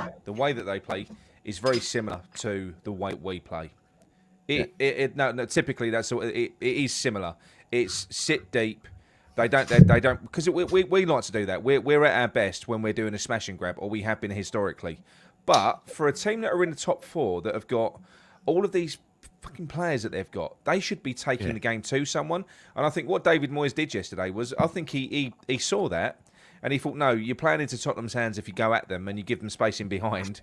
is very similar to the way we play. Typically it is similar. It's sit deep. They don't because we like to do that. We're at our best when we're doing a smash and grab, or we have been historically. But for a team that are in the top 4 that have got all of these fucking players that they've got, they should be taking the game to someone. And I think what David Moyes did yesterday was, I think he saw that. And he thought, no, you're playing into Tottenham's hands if you go at them and you give them space in behind,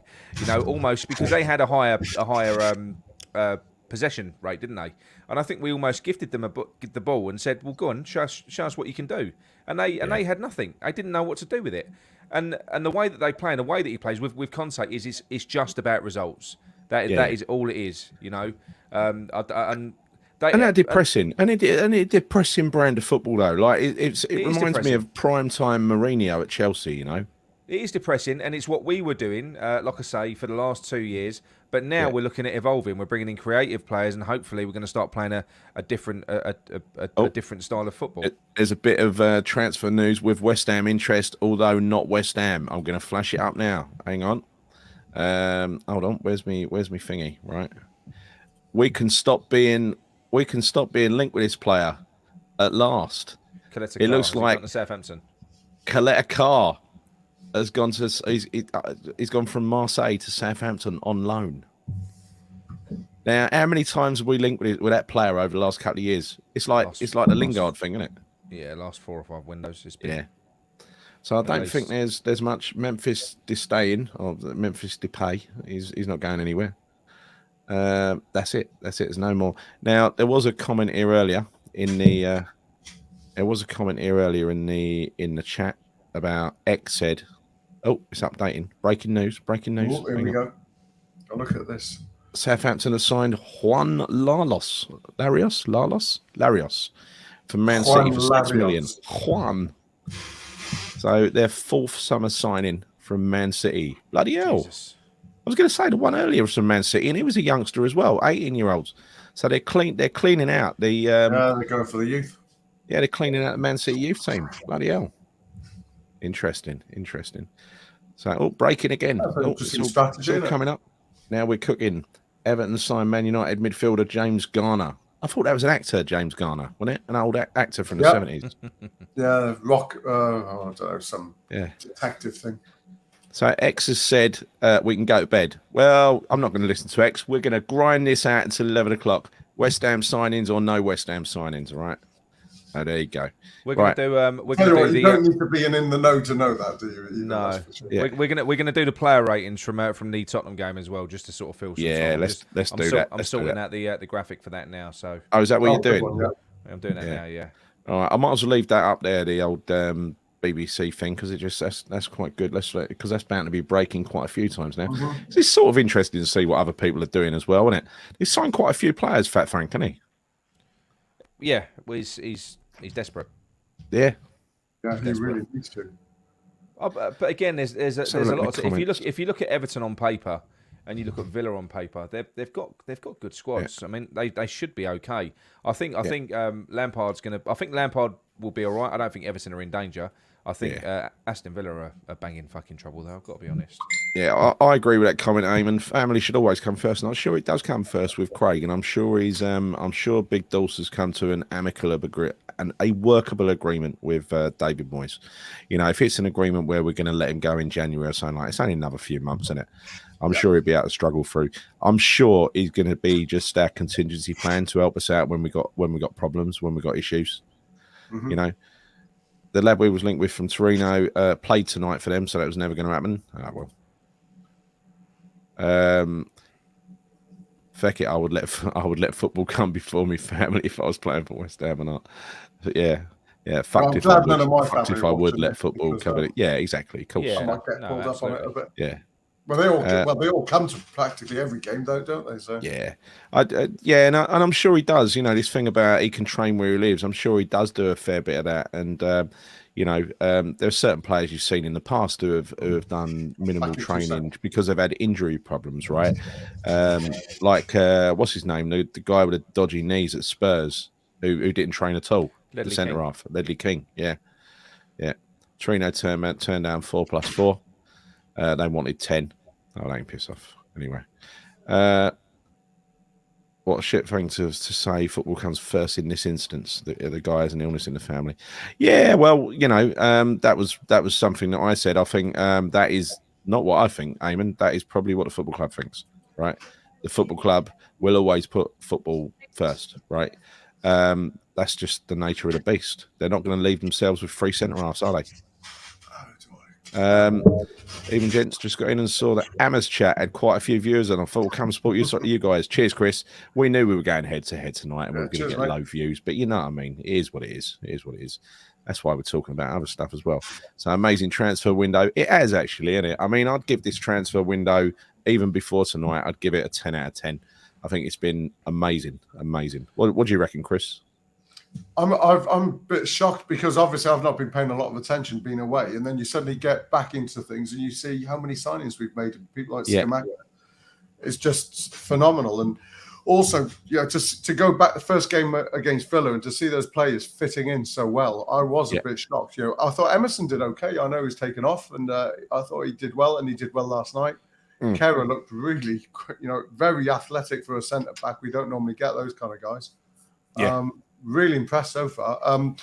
almost because they had a higher possession rate, didn't they? And I think we almost gifted them the ball and said, well, go on, show us what you can do. And they had nothing. They didn't know what to do with it. And the way that they play and the way that he plays with Conte is it's just about results. That is all it is, And that depressing, and it depressing brand of football though. Like it reminds me of prime time Mourinho at Chelsea. It is depressing, and it's what we were doing, like I say, for the last 2 years. But now we're looking at evolving. We're bringing in creative players, and hopefully we're going to start playing a different different style of football. There's a bit of transfer news with West Ham interest, although not West Ham. I'm going to flash it up now. Hang on. Hold on. Where's me thingy? Right. We can stop being linked with this player at last. It looks like to Southampton. Coletta Carr has gone to he's gone from Marseille to Southampton on loan. Now, how many times have we linked with that player over the last couple of years? It's like the Lingard thing, isn't it? Yeah, last 4 or 5 windows. It's been, Yeah. So I don't least. think there's much Memphis staying or Memphis Depay. He's not going anywhere. That's it. There's no more. Now there was a comment here earlier in the in the chat about X said, "Oh, it's updating. Breaking news. Oh, here we go. Go look at this. Southampton has signed Juan Larios from Man City for 6 million. Juan. So their 4th summer signing from Man City. Bloody hell. Jesus. I was going to say the one earlier was from Man City, and he was a youngster as well, 18-year-olds. So they're cleaning out the. They're going for the youth. Yeah, they're cleaning out the Man City youth team. Bloody hell. Interesting. So, breaking again. It's all coming up. Now we're cooking. Everton signed Man United midfielder James Garner. I thought that was an actor, James Garner, wasn't it? An old actor from the 70s. Yeah, rock. I don't know, some detective thing. So X has said we can go to bed. Well, I'm not going to listen to X. We're going to grind this out until 11 o'clock. West Ham signings or no West Ham signings, all right? Oh, there you go. We're going to do. We're going to do you don't need to be in the know to know that, do you? No. Sure. Yeah. We're going to do the player ratings from the Tottenham game as well, just to sort of feel. Let's do that. I'm sorting out the graphic for that now. So. Oh, is that what you're doing? I'm doing that now. Yeah. All right. I might as well leave that up there, the old BBC thing, because that's quite good. Because that's bound to be breaking quite a few times now. Mm-hmm. It's sort of interesting to see what other people are doing as well, isn't it? He's signed quite a few players, Fat Frank, hasn't he? Yeah. Well, he's desperate. Yeah. Yeah, he really needs to. But again, there's a lot. If you look at Everton on paper, and you look at Villa on paper, they've got good squads. Yeah. I mean, they should be okay. I think Lampard's gonna. I think Lampard will be all right. I don't think Everton are in danger. I think Aston Villa are banging fucking trouble, though. I've got to be honest. Yeah, I agree with that comment, Eamon. Family should always come first, and I'm sure it does come first with Craig, and I'm sure Big Dulce has come to an a workable agreement with David Moyes. You know, if it's an agreement where we're going to let him go in January or something like, it's only another few months, isn't it? I'm sure he'll be able to struggle through. I'm sure he's going to be just our contingency plan to help us out when we got problems, when we got issues. Mm-hmm. You know. The lad we was linked with from Torino played tonight for them, so that was never going to happen. Oh, well. Feck it, I would let football come before me family if I was playing for West Ham or not. But yeah, fucked if I would let football come. Yeah, exactly. Cool. Yeah, I might get pulled up on it a bit. Yeah. Well, they all come to practically every game, though, don't they? So yeah, and I'm sure he does. You know, this thing about he can train where he lives. I'm sure he does do a fair bit of that. And there are certain players you've seen in the past who have done minimal training because they've had injury problems, right? Like what's his name? The guy with the dodgy knees at Spurs who didn't train at all. The centre half, Ledley King. Yeah. Torino turned down 4+4. They wanted 10. Oh, they can piss off. Anyway. What a shit thing to say football comes first in this instance. The guy has an illness in the family. Yeah, well, that was something that I said. I think that is not what I think, Eamon. That is probably what the football club thinks, right? The football club will always put football first, right? That's just the nature of the beast. They're not going to leave themselves with 3 centre-halves, are they? Even Gents just got in and saw that Amma's chat had quite a few viewers, and I thought, we'll come support you guys. Cheers, Chris. We knew we were going head to head tonight, and we were going to get low views, but you know what I mean. It is what it is. It is what it is. That's why we're talking about other stuff as well. So amazing transfer window. It has actually, isn't it? I mean, I'd give this transfer window even before tonight. I'd give it a 10 out of 10. I think it's been amazing. What do you reckon, Chris? I'm a bit shocked because obviously I've not been paying a lot of attention being away, and then you suddenly get back into things and you see how many signings we've made. People like Scamacca. It's just phenomenal. And also, just to go back the first game against Villa and to see those players fitting in so well, I was a bit shocked. I thought Emerson did okay. I know he's taken off, and I thought he did well, and he did well last night. Kehrer looked really, very athletic for a centre back. We don't normally get those kind of guys. Yeah. Really impressed so far. A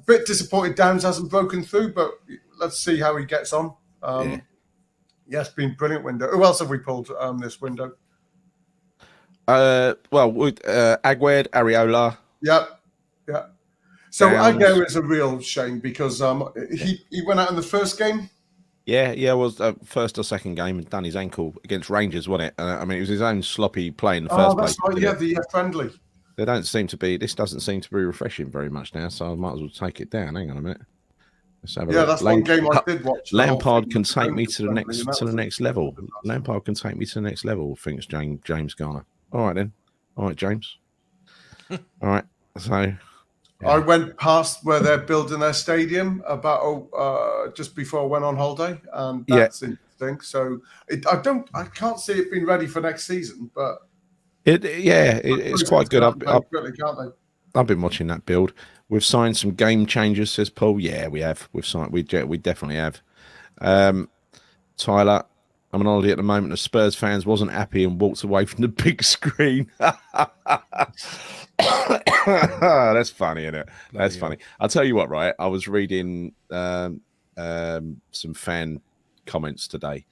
bit disappointed Downs hasn't broken through, but let's see how he gets on. Yes, been brilliant window. Who else have we pulled this window? Well, with Aguerd, Areola. Yeah, yeah. So Downs. Aguero is a real shame because he went out in the first game. Yeah, it was first or second game and done his ankle against Rangers, wasn't it? I mean, it was his own sloppy play in the first place. That's right. Yeah, the friendly. They don't seem to be. This doesn't seem to be refreshing very much now, so I might as well take it down. Hang on a minute. Let's have a look. That's one game I did watch. Lampard can take me to the next level. Lampard can take me to the next level. Thinks James Garner. All right then. All right, James. All right. So I went past where they're building their stadium about just before I went on holiday, and that's interesting. So I can't see it being ready for next season, but it's quite good. I've been watching that build. We've signed some game changers, says Paul. Yeah, we have. We've signed. We definitely have. Tyler, I'm on holiday at the moment. The Spurs fans wasn't happy and walked away from the big screen. That's funny, isn't it? That's funny. I'll tell you what, right? I was reading some fan comments today.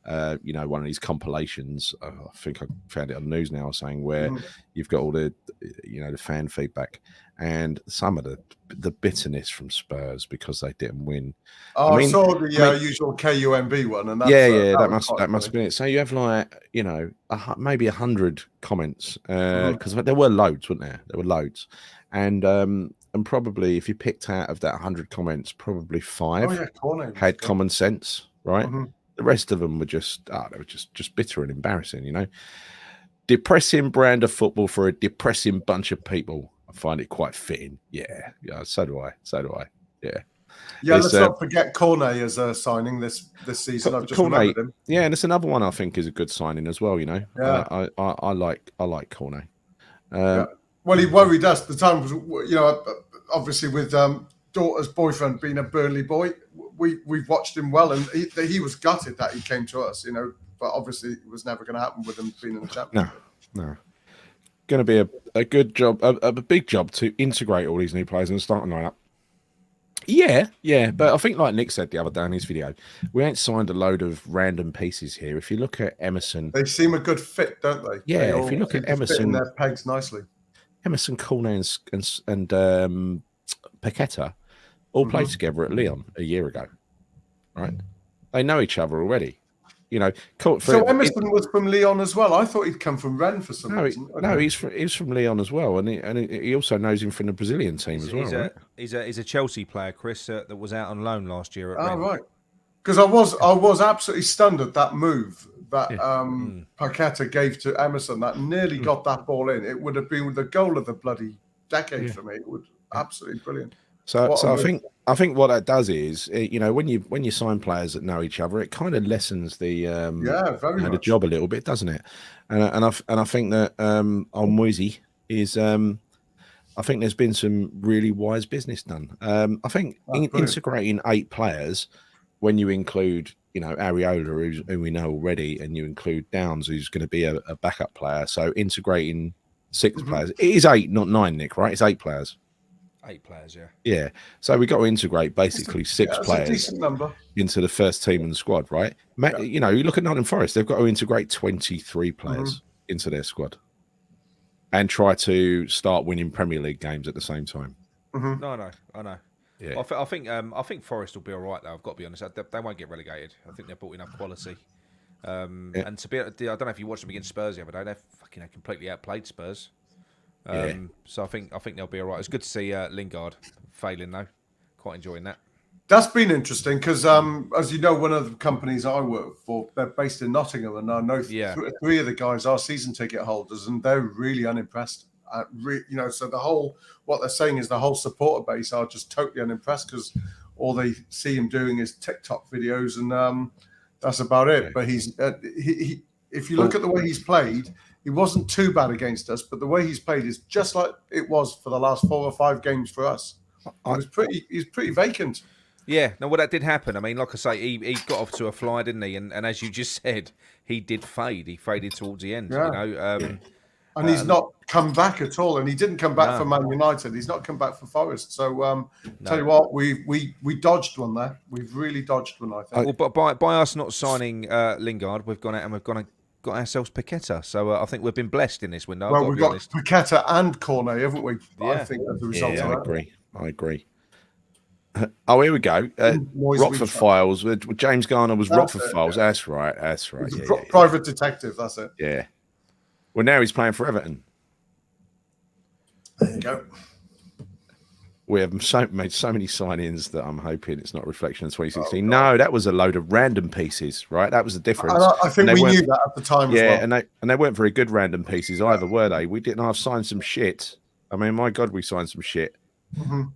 One of these compilations. I think I found it on the news now, saying where you've got all the, the fan feedback and some of the bitterness from Spurs because they didn't win. I saw the usual KUMB one, and that's, that must have been it. So you have maybe 100 comments because there were loads, weren't there? There were loads, and probably if you picked out of that 100 comments, probably 5 had common sense, right? The rest of them were just bitter and embarrassing, Depressing brand of football for a depressing bunch of people. I find it quite fitting. Yeah, so do I. Yeah. Yeah, let's not forget Cornet as a signing this season. I've just remembered him. Yeah, and it's another one I think is a good signing as well, Yeah. I like Cornet. Well, he worried us. The time was, obviously with daughter's boyfriend being a Burnley boy, we've watched him well, and he was gutted that he came to us, but obviously it was never going to happen with him being in the Championship. No. Going to be a good job, a big job to integrate all these new players in the starting lineup. Yeah, but I think like Nick said the other day in his video, we ain't signed a load of random pieces here. If you look at Emerson, they seem a good fit, don't they? Yeah, if you look at Emerson, their pegs nicely. Emerson, Cornet, and Paqueta all played together at Lyon a year ago, right? They know each other already. So Emerson was from Lyon as well. I thought he'd come from Rennes for some reason. No, he's from Lyon as well, and he also knows him from the Brazilian team as well. Right? He's a Chelsea player, Chris, that was out on loan last year at Rennes. Right. Because I was absolutely stunned at that move that Paqueta gave to Emerson. That nearly got that ball in. It would have been the goal of the bloody decade for me. It would absolutely brilliant. So I think what that does is, when you sign players that know each other, it kind of lessens the the job a little bit, doesn't it? And I think that on Moisey is I think there's been some really wise business done. I think integrating 8 players when you include Areola, who we know already, and you include Downs, who's going to be a backup player. So integrating 6 players, it is 8, not 9, Nick. Right? It's 8 players. 8 players, yeah. Yeah. So we got to integrate basically 6 players a decent number into the first team and the squad, right? You look at Nottingham Forest, they've got to integrate 23 players into their squad and try to start winning Premier League games at the same time. No, I know. Yeah. I think Forest will be all right, though. I've got to be honest. They won't get relegated. I think they've brought enough quality. And to be, I don't know if you watched them against Spurs the other day. They completely outplayed Spurs. So I think they'll be all right. It's good to see Lingard failing though. Quite enjoying that. That's been interesting because, as you know, one of the companies I work for, they're based in Nottingham, and I know 3 of the guys are season ticket holders, and they're really unimpressed. So what they're saying is the whole supporter base are just totally unimpressed because all they see him doing is TikTok videos, and that's about it. But he if you look at the way he's played, he wasn't too bad against us, but the way he's played is just like it was for the last 4 or 5 games for us. He's pretty vacant. Yeah, no, well, that did happen. I mean, like I say, he got off to a fly, didn't he? And as you just said, he did fade. He faded towards the end, And he's not come back at all. And he didn't come back for Man United. He's not come back for Forest. So, tell you what, we dodged one there. We've really dodged one, I think. Well, but by us not signing Lingard, we've gone out and we've gone got ourselves Paqueta. So I think we've been blessed in this window. I've Well, got we've to be got honest. Paqueta and Cornet, haven't we? I Yeah. think as a result Yeah, of I that. agree. I agree. Oh, here we go. Noise Rockford we- Files. With James Garner was That's Rockford it, Files. yeah. That's right. That's right. He's a Yeah, yeah, private detective. That's it. yeah. Well, now he's playing for Everton. There you go. We have made so many sign-ins that I'm hoping it's not a reflection of 2016. Oh, No, that was a load of random pieces, right? That was the difference. And I think And they we weren't- knew that at the time Yeah, as well. and they weren't very good random pieces either, were they? We didn't have signed some shit. I mean, my God, we signed some shit. Mhm.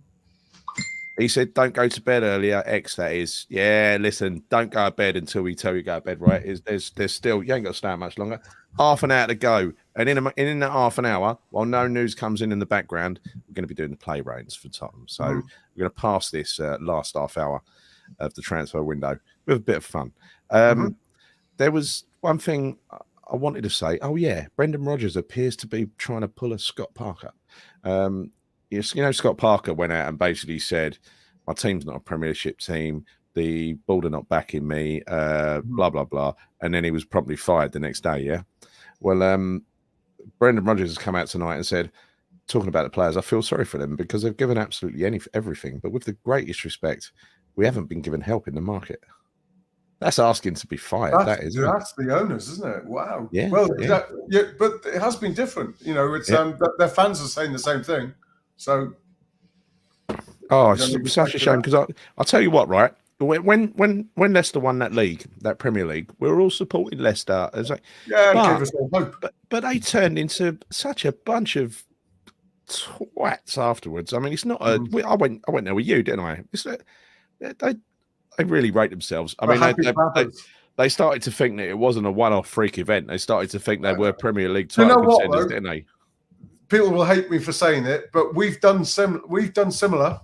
He said, "Don't go to bed earlier." X, that is. Yeah, listen, don't go to bed until we tell you to go to bed. Right? There's still you ain't got to stay out much longer. Half an hour to go, and in that half an hour, while no news comes in the background, we're going to be doing the play ratings for Tottenham. So we're going to pass this last half hour of the transfer window with a bit of fun. There was one thing I wanted to say. Oh yeah, Brendan Rodgers appears to be trying to pull a Scott Parker. Yes, Scott Parker went out and basically said, "My team's not a Premiership team. The board are not backing me. Blah blah blah." And then he was promptly fired the next day. Yeah. Well, Brendan Rodgers has come out tonight and said, talking about the players, I feel sorry for them because they've given absolutely everything. But with the greatest respect, we haven't been given help in the market. That's asking to be fired. That's the owners, isn't it? Wow. Yeah. Well, yeah. but it has been different. It's Yeah. their fans are saying the same thing. So Oh, You don't it's even such a think shame of because I'll tell you what, right? When Leicester won that league, that Premier League, we were all supporting Leicester. It was like, yeah, it But- gave us all hope. but they turned into such a bunch of twats afterwards. I mean, it's not a. I went there with you, didn't I? It's they really rate themselves. I mean, they started to think that it wasn't a one-off freak event. They started to think they were Premier League You know title what, contenders, though? didn't they? People will hate me for saying it, but we've done similar.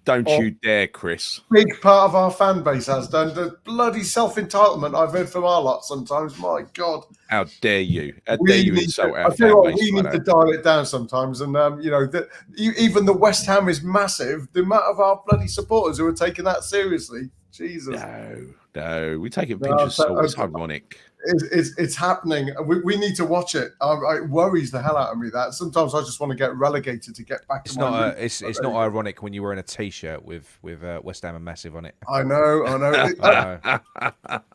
Don't you dare, Chris. Big part of our fan base has done. The bloody self-entitlement I've heard from our lot sometimes. My God. How dare you? How dare you insult our I tell you fan what, base we like need to that? dial it down sometimes. And even the West Ham is massive. The amount of our bloody supporters who are taking that seriously, Jesus, No, we take it with a pinch of salt. It's ironic. it's happening. We need to watch it. It worries the hell out of me that sometimes I just want to get relegated to get back to It's my not. roots. It's not ironic when you're wearing a T-shirt with West Ham and Massive on it. I know. I know.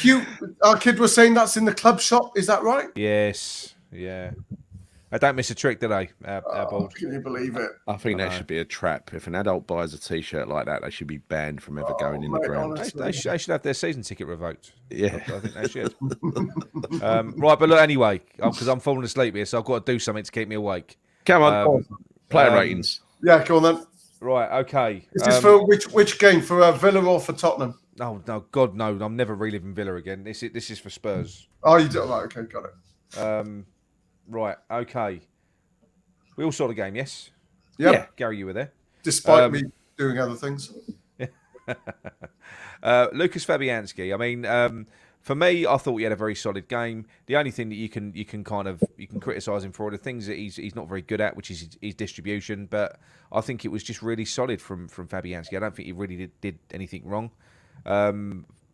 Hugh, our kid was saying that's in the club shop. Is that right? Yes. Yeah. I don't miss a trick, do they? Bald. Can you believe it? I think that should be a trap. If an adult buys a T-shirt like that, they should be banned from ever going in the mate, ground. honestly. They should have their season ticket revoked. Yeah. I think they should. Right, but look, anyway, because I'm falling asleep here, so I've got to do something to keep me awake. Come on, player ratings. Yeah, go on then. Right, okay. Is this for which game? For Villa or for Tottenham? No, God, no. I'm never reliving Villa again. This is for Spurs. Oh, you do. Right, okay, got it. Right, okay. We all saw the game, yes? Yep. Yeah. Gary, you were there. Despite me doing other things. Lucas Fabianski. I mean, for me, I thought he had a very solid game. The only thing that you can criticise him for are the things that he's not very good at, which is his distribution. But I think it was just really solid from Fabianski. I don't think he really did anything wrong.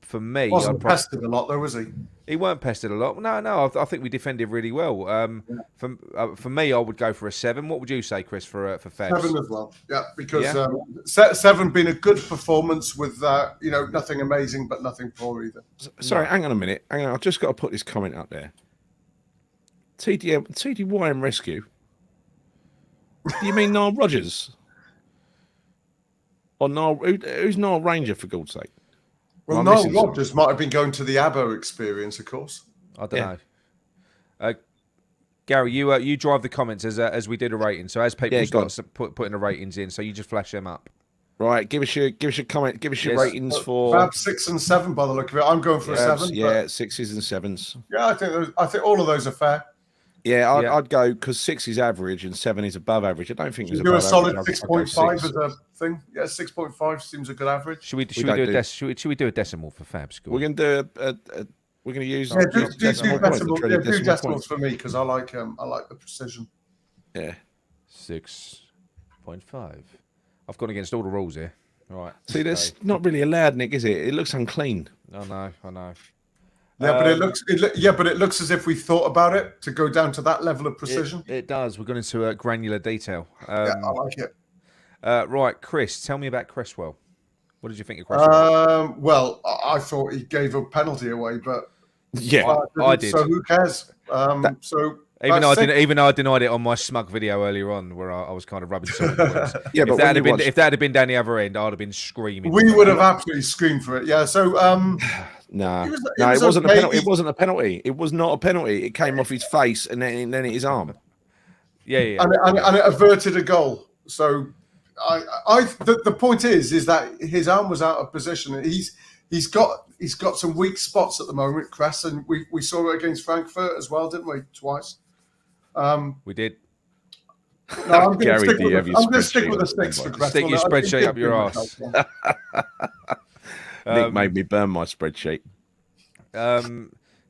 For me, Wasn't pestered a lot though, was he? He weren't pestered a lot. No, I think we defended really well. For me, I would go for a 7. What would you say, Chris, for Fabs? 7 as well. Yeah, because 7 being a good performance with nothing amazing but nothing poor either. Sorry, hang on a minute. Hang on, I've just got to put this comment up there. TDY rescue. Do you mean Nile Rodgers? Or Nile? Who's Nile Ranger, for God's sake? Well, My Noel missus- Rodgers might have been going to the ABBO experience, of course. I don't know. Gary, you drive the comments as we do the rating. So as people start putting the ratings in, so you just flash them up. Right, give us your comment. Give us your ratings for Fab 6 and 7 by the look of it. I'm going for a 7. Yeah, 6s and 7s. Yeah, I think all of those are fair. Yeah, I'd go because 6 is average and 7 is above average. I don't think there's Do a solid average. I'd go 6.5 6. as a thing. Yeah, 6.5 seems a good average. Should we do a decimal for Fabs? We're going to do we're going to use do decimals for me because I like the precision. Yeah, 6.5. I've gone against all the rules here. All right. see, that's not really allowed, Nick, is it? It looks unclean. I know. Yeah, but it looks as if we thought about it to go down to that level of precision. It does. We're going into granular detail. Yeah, I like it. Right, Chris, tell me about Cresswell. What did you think of Cresswell? Well, I thought he gave a penalty away, but Yeah, I did. So who cares? Even though I denied it on my smug video earlier on, where I was kind of rubbing salt in the wounds. Yeah, if but if that had been down the other end, I'd have been screaming. We would have absolutely screamed for it. Yeah. So no, it it wasn't okay. a penalty. It wasn't a penalty. It was not a penalty. It came off his face and then hit his arm. Yeah. And it averted a goal. So the point is that his arm was out of position. He's got some weak spots at the moment, Cress, and we saw it against Frankfurt as well, didn't we? Twice. We did. No, I'm going Gary, to stick with the sticks for Cress. Stick your spreadsheet up your arse. Nick made me burn my spreadsheet.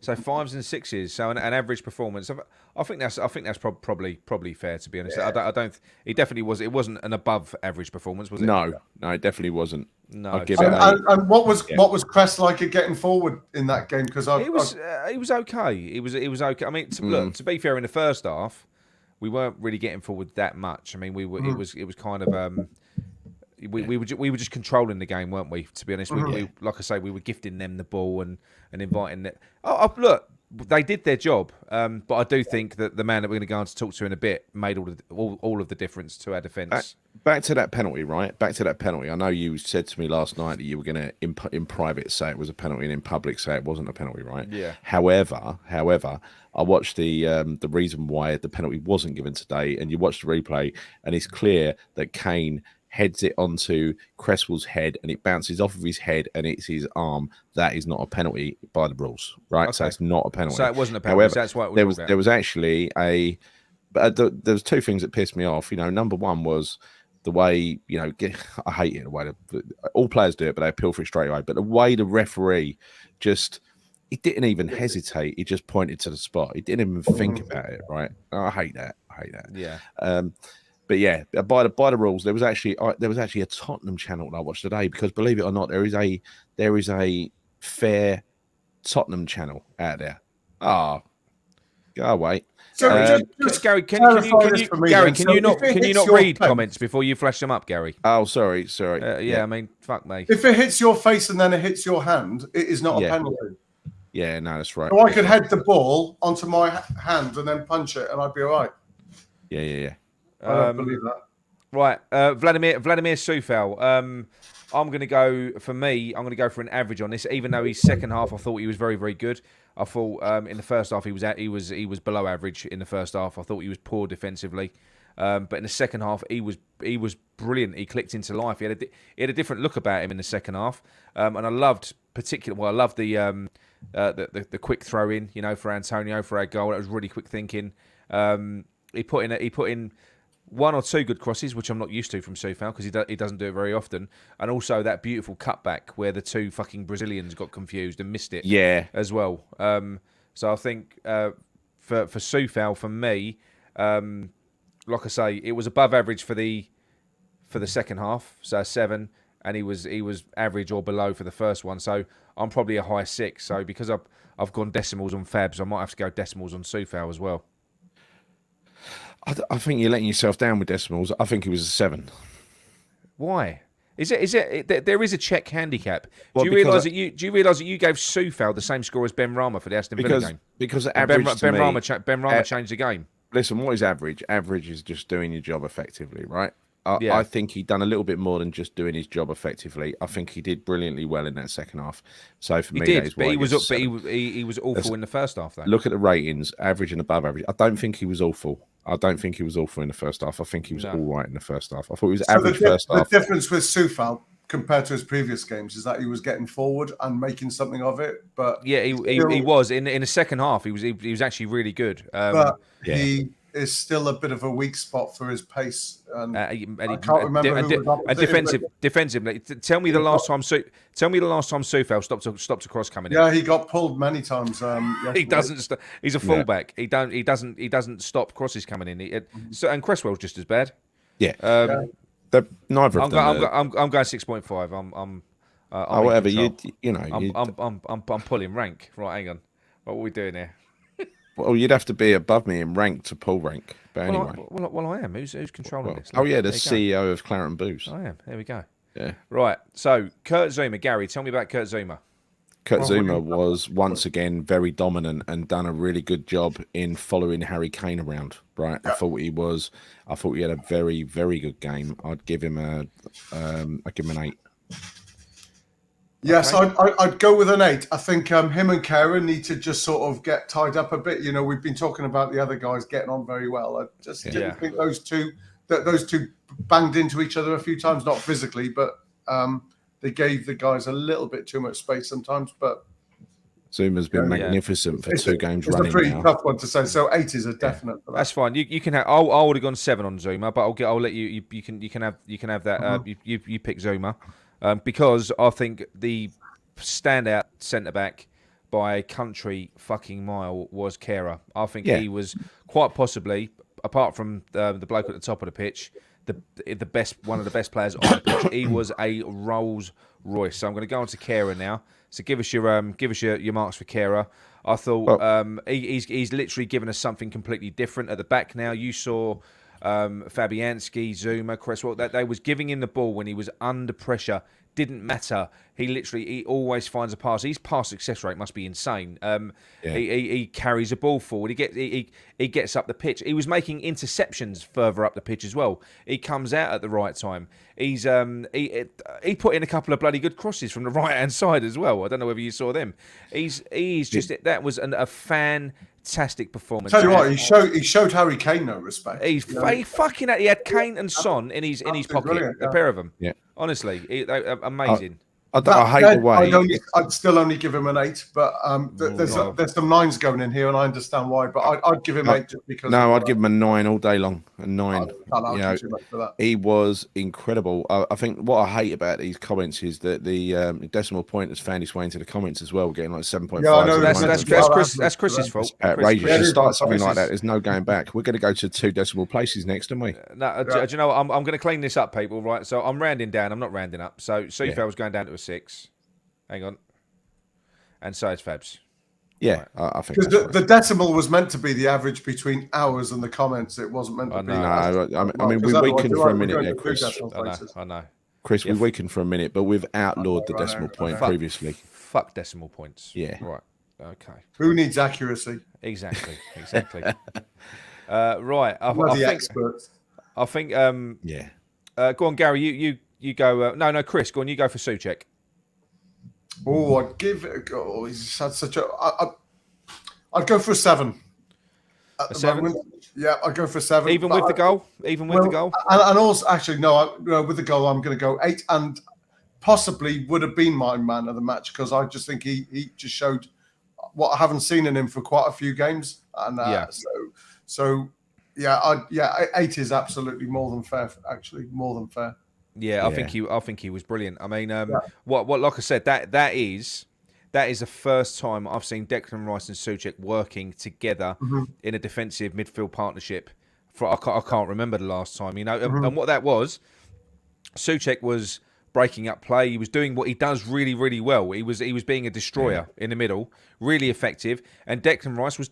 So 5s and 6s. So an average performance. I think that's probably fair, to be honest. Yeah. I don't. It definitely was. It wasn't an above average performance, was it? No, it definitely wasn't. No. I'll give it and what was Cress like at getting forward in that game? Because it was okay. It was okay. I mean, look, to be fair, in the first half, we weren't really getting forward that much. I mean, we were. It was kind of. We were just controlling the game, weren't we? To be honest, we like I say, we were gifting them the ball and inviting it. Look, they did their job, but I do think that the man that we're going to go on to talk to in a bit made all of the difference to our defence. Back to that penalty, right? Back to that penalty. I know you said to me last night that you were going to, in private, say it was a penalty, and in public say it wasn't a penalty, right? Yeah. However, I watched the reason why the penalty wasn't given today, and you watch the replay, and it's clear that Kane heads it onto Cresswell's head and it bounces off of his head and it's his arm. That is not a penalty by the rules, right? Okay. So it's not a penalty. So it wasn't a penalty. However, so that's why it was there was actually there was two things that pissed me off. Number one was the way, I hate it the way all players do it, but they appeal for it straight away. But the way the referee he didn't even hesitate. He just pointed to the spot. He didn't even think about it, right? I hate that. Yeah. But yeah, by the rules, there was actually a Tottenham channel that I watched today, because believe it or not, there is a fair Tottenham channel out there. Go away. So Gary, can you not read comments before you flash them up, Gary? Oh, sorry. I mean, fuck me. If it hits your face and then it hits your hand, it is not a penalty. Yeah, no, that's right. So I could head the ball onto my hand and then punch it, and I'd be all right. Yeah. I don't believe that. Right, Vladimir Coufal. I'm going to go for an average on this, even though his second half I thought he was very, very good. I thought in the first half he was below average. In the first half, I thought he was poor defensively, but in the second half he was brilliant. He clicked into life. He had a different look about him in the second half, and I loved the quick throw in, for Antonio for our goal. That was really quick thinking. He put in one or two good crosses, which I'm not used to from Coufal, because he doesn't do it very often. And also that beautiful cutback where the two fucking Brazilians got confused and missed it. Yeah. As well. So I think for Coufal, for me, like I say, it was above average for the second half, so 7, and he was average or below for the first one. So I'm probably a high 6. So because I've gone decimals on Fabs, I might have to go decimals on Coufal as well. I think you're letting yourself down with decimals. I think it was a 7. Why? Is it? There is a Czech handicap. Do you realise that you gave Coufal the same score as Ben Rama for the Aston Villa game? Because average Ben Rama changed the game. Listen, what is average? Average is just doing your job effectively, right? I think he'd done a little bit more than just doing his job effectively. I think he did brilliantly well in that second half. So for me, that is why he was awful in the first half. Though. Look at the ratings, average and above average. I don't think he was awful. I don't think he was awful in the first half. I think he was all right in the first half. I thought he was average first half. The difference with Coufal compared to his previous games is that he was getting forward and making something of it. But yeah, he was in the second half. He was actually really good. He is still a bit of a weak spot for his pace. And I can't remember defensively. Tell me the last time Coufal stopped a cross coming in. Yeah, he got pulled many times. He doesn't. He's a fullback. Yeah. He doesn't stop crosses coming in. And Cresswell's just as bad. Yeah. Neither of them. I'm going 6.5. I'm in However, control. you know, I'm pulling rank. Right, hang on. What are we doing here? well, you'd have to be above me in rank to pull rank. But anyway, Well, I am. Who's controlling this? oh Look, yeah, the there you CEO of Claret and Booze. go. I am. There we go. Yeah. Right. So, Kurt Zuma. Gary, tell me about Kurt Zuma. Kurt Zuma was once again very dominant and done a really good job in following Harry Kane around. Right, I thought he had a very, very good game. I'd give him an 8. Yes, I'd go with an 8. I think him and Karen need to just sort of get tied up a bit. You know, we've been talking about the other guys getting on very well. I just didn't think those two banged into each other a few times, not physically, but they gave the guys a little bit too much space sometimes. But Zuma's been magnificent for 2 games running. It's a pretty now. tough one to say. So 8 is a definite. For that. That's fine. You can have. I would have gone 7 on Zuma, but I'll let you. You can have that. You pick Zuma, because I think the standout centre back by a country fucking mile was Kehrer. I think he was quite possibly, apart from the bloke at the top of the pitch, the best, one of the best players on the pitch. He was a Rolls Royce. So I'm going to go on to Kehrer now. So give us your marks for Kehrer. I thought he's literally given us something completely different at the back now. You saw Fabianski, Zuma, Cresswell, that they was giving him the ball when he was under pressure. Didn't matter. He always finds a pass. His pass success rate must be insane. He carries a ball forward. He gets up the pitch. He was making interceptions further up the pitch as well. He comes out at the right time. He put in a couple of bloody good crosses from the right hand side as well. I don't know whether you saw them. That was a fantastic performance. Tell you what, he showed Harry Kane no respect. He had Kane and Son in his pocket, the pair of them. Yeah. Honestly, amazing. I hate the way. I'd still only give him an 8, but there's some 9s going in here, and I understand why. But I'd give him 8 just because. No, I'd give him a 9 all day long. A 9. Too much for that. He was incredible. I think what I hate about these comments is that the decimal point has found its way into the comments as well, getting like 7.5. Yeah, I know, that's Chris's fault. Outrageous. To start something like that, there's no going back. We're going to go to 2 decimal places next, aren't we? No, do you know what? I'm going to clean this up, people. Right, so I'm rounding down. I'm not rounding up. So Sufel was going down to a 6. Hang on. And so is Fabs. Yeah, right. I think because the decimal was meant to be the average between ours and the comments. It wasn't meant to be. No, I mean, we weakened for a minute there, Chris. I know. Chris, we weakened for a minute, but we've outlawed the decimal point previously. Fuck decimal points. Yeah. Right. Okay. Who needs accuracy? Exactly. Right. I think. Yeah. Go on, Gary. You go. No, Chris. Go on. You go for Souček. Oh, I'd give it a go. He's had such a. I'd go for a 7. A 7? Yeah, I'd go for a 7. Even with the goal? And also, actually, no, with the goal, I'm going to go 8, and possibly would have been my man of the match because I just think he just showed what I haven't seen in him for quite a few games. And so 8 is absolutely more than fair. Actually, more than fair. Yeah, I think he was brilliant. I mean, what like I said, that is the first time I've seen Declan Rice and Souček working together in a defensive midfield partnership. I can't remember the last time, you know. And what that was, Souček was breaking up play. He was doing what he does really, really well. He was being a destroyer in the middle, really effective. And Declan Rice was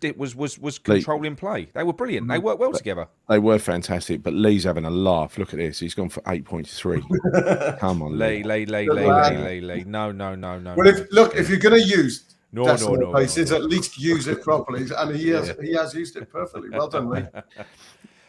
controlling play. They were brilliant. They worked well together. They were fantastic. But Lee's having a laugh. Look at this. He's gone for 8.3. Come on, Lee. Lee. No. Well, if you're going to use decimal places, at least use it properly. And he has used it perfectly. Well done, Lee.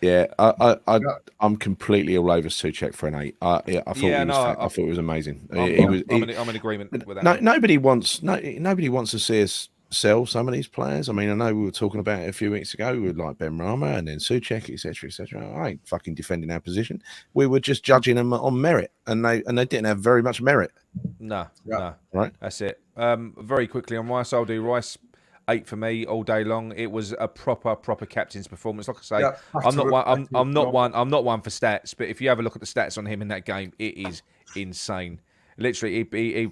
Yeah, I'm completely all over Souček for an 8. I thought it was amazing. I'm in agreement with that. No, nobody wants to see us sell some of these players. I mean, I know we were talking about it a few weeks ago with like Ben Rama and then Souček, etc. I ain't fucking defending our position. We were just judging them on merit, and they didn't have very much merit. No. Right. That's it. Very quickly on Rice, I'll do Rice. 8 for me all day long. It was a proper captain's performance. Like I say, I'm not one for stats, but if you have a look at the stats on him in that game, it is insane. Literally, he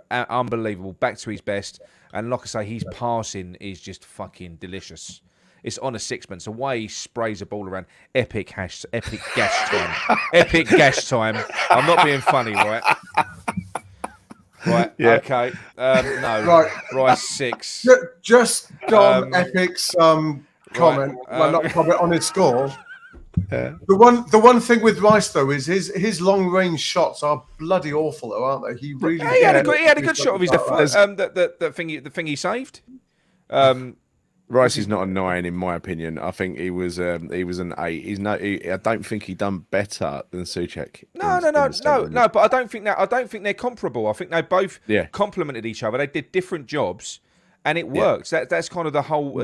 unbelievable. Back to his best, and like I say, his passing is just fucking delicious. It's on a sixpence. The way he sprays a ball around, epic gash time. Epic gash time. I'm not being funny, right? Right. Yeah. Okay. No. Right. Rice 6. Just on Um, Epic's comment, right, well, not comment on his score. Yeah. The one thing with Rice though is his long range shots are bloody awful though, aren't they? He really He had a Yeah. good. He had a good shot of his Like that. the thing he saved. Rice is not a 9 in my opinion. I think he was an 8. I don't think he done better than Souček. No. But I don't think they're comparable. I think they both Yeah. complemented each other. They did different jobs, and it works. That's kind of the whole.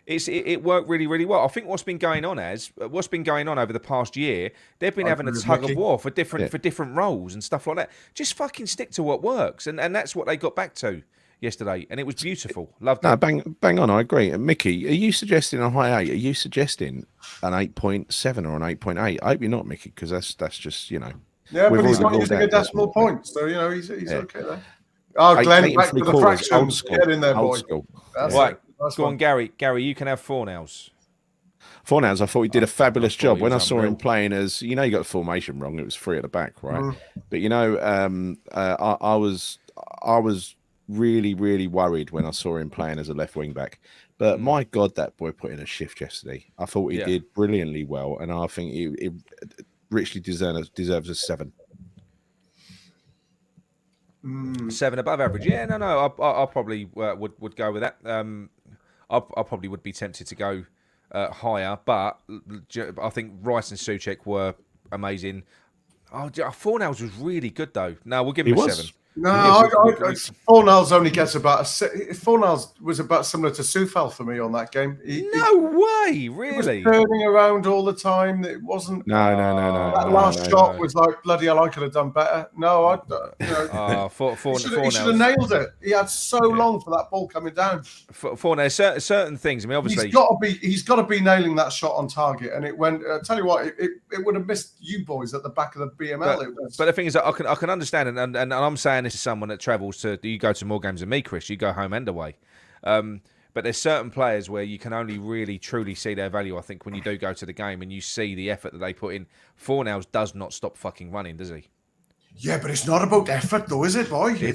It worked really, really well. I think what's been going on over the past year, they've been having a tug of war for different roles and stuff like that. Just fucking stick to what works, and that's what they got back to yesterday, and it was beautiful. Loved No, it. bang on. I agree. And Mickey, are you suggesting a high 8? Are you suggesting an 8.7 or an 8.8? I hope you're not, Mickey, because that's just Yeah, we've but he's already not ruled using out a decimal decimal point, so he's okay there. Oh, Eight- Glenn, eight and back to three the quarters, fraction. old school, Get in there, old boy. school. That's Right, it. That's go on, Gary. Gary, you can have 4 nows. Fornals, I thought he did a fabulous thought job. he When I was saw him unreal. playing as, you got the formation wrong. It was 3 at the back, right? But I was really, really worried when I saw him playing as a left wing back. But my God, that boy put in a shift yesterday. I thought he did brilliantly well, and I think he richly deserves a 7. 7 above average. Yeah, no. I probably would go with that. I probably would be tempted to go higher, but I think Rice and Souček were amazing. Fornals was really good though. No, we'll give him He a was. 7. No, Fornals only gets about Fornals was about similar to Sufal for me on that game. No way, He was really. turning around all the time. It wasn't. No. That last shot was like bloody hell. I could have done better. No, he should have Fornals. nailed it. He had so long for that ball coming down. Fornals, certain things. I mean, obviously, He's got to be nailing that shot on target. And it went. Tell you what, it would have missed you boys at the back of the BML. But the thing is, that I can understand, and I'm saying this is someone that travels to. You go to more games than me, Chris. You go home and away. But there's certain players where you can only really truly see their value. I think when you do go to the game and you see the effort that they put in. Fornals does not stop fucking running, does he? Yeah, but it's not about effort, though, is it, boy? He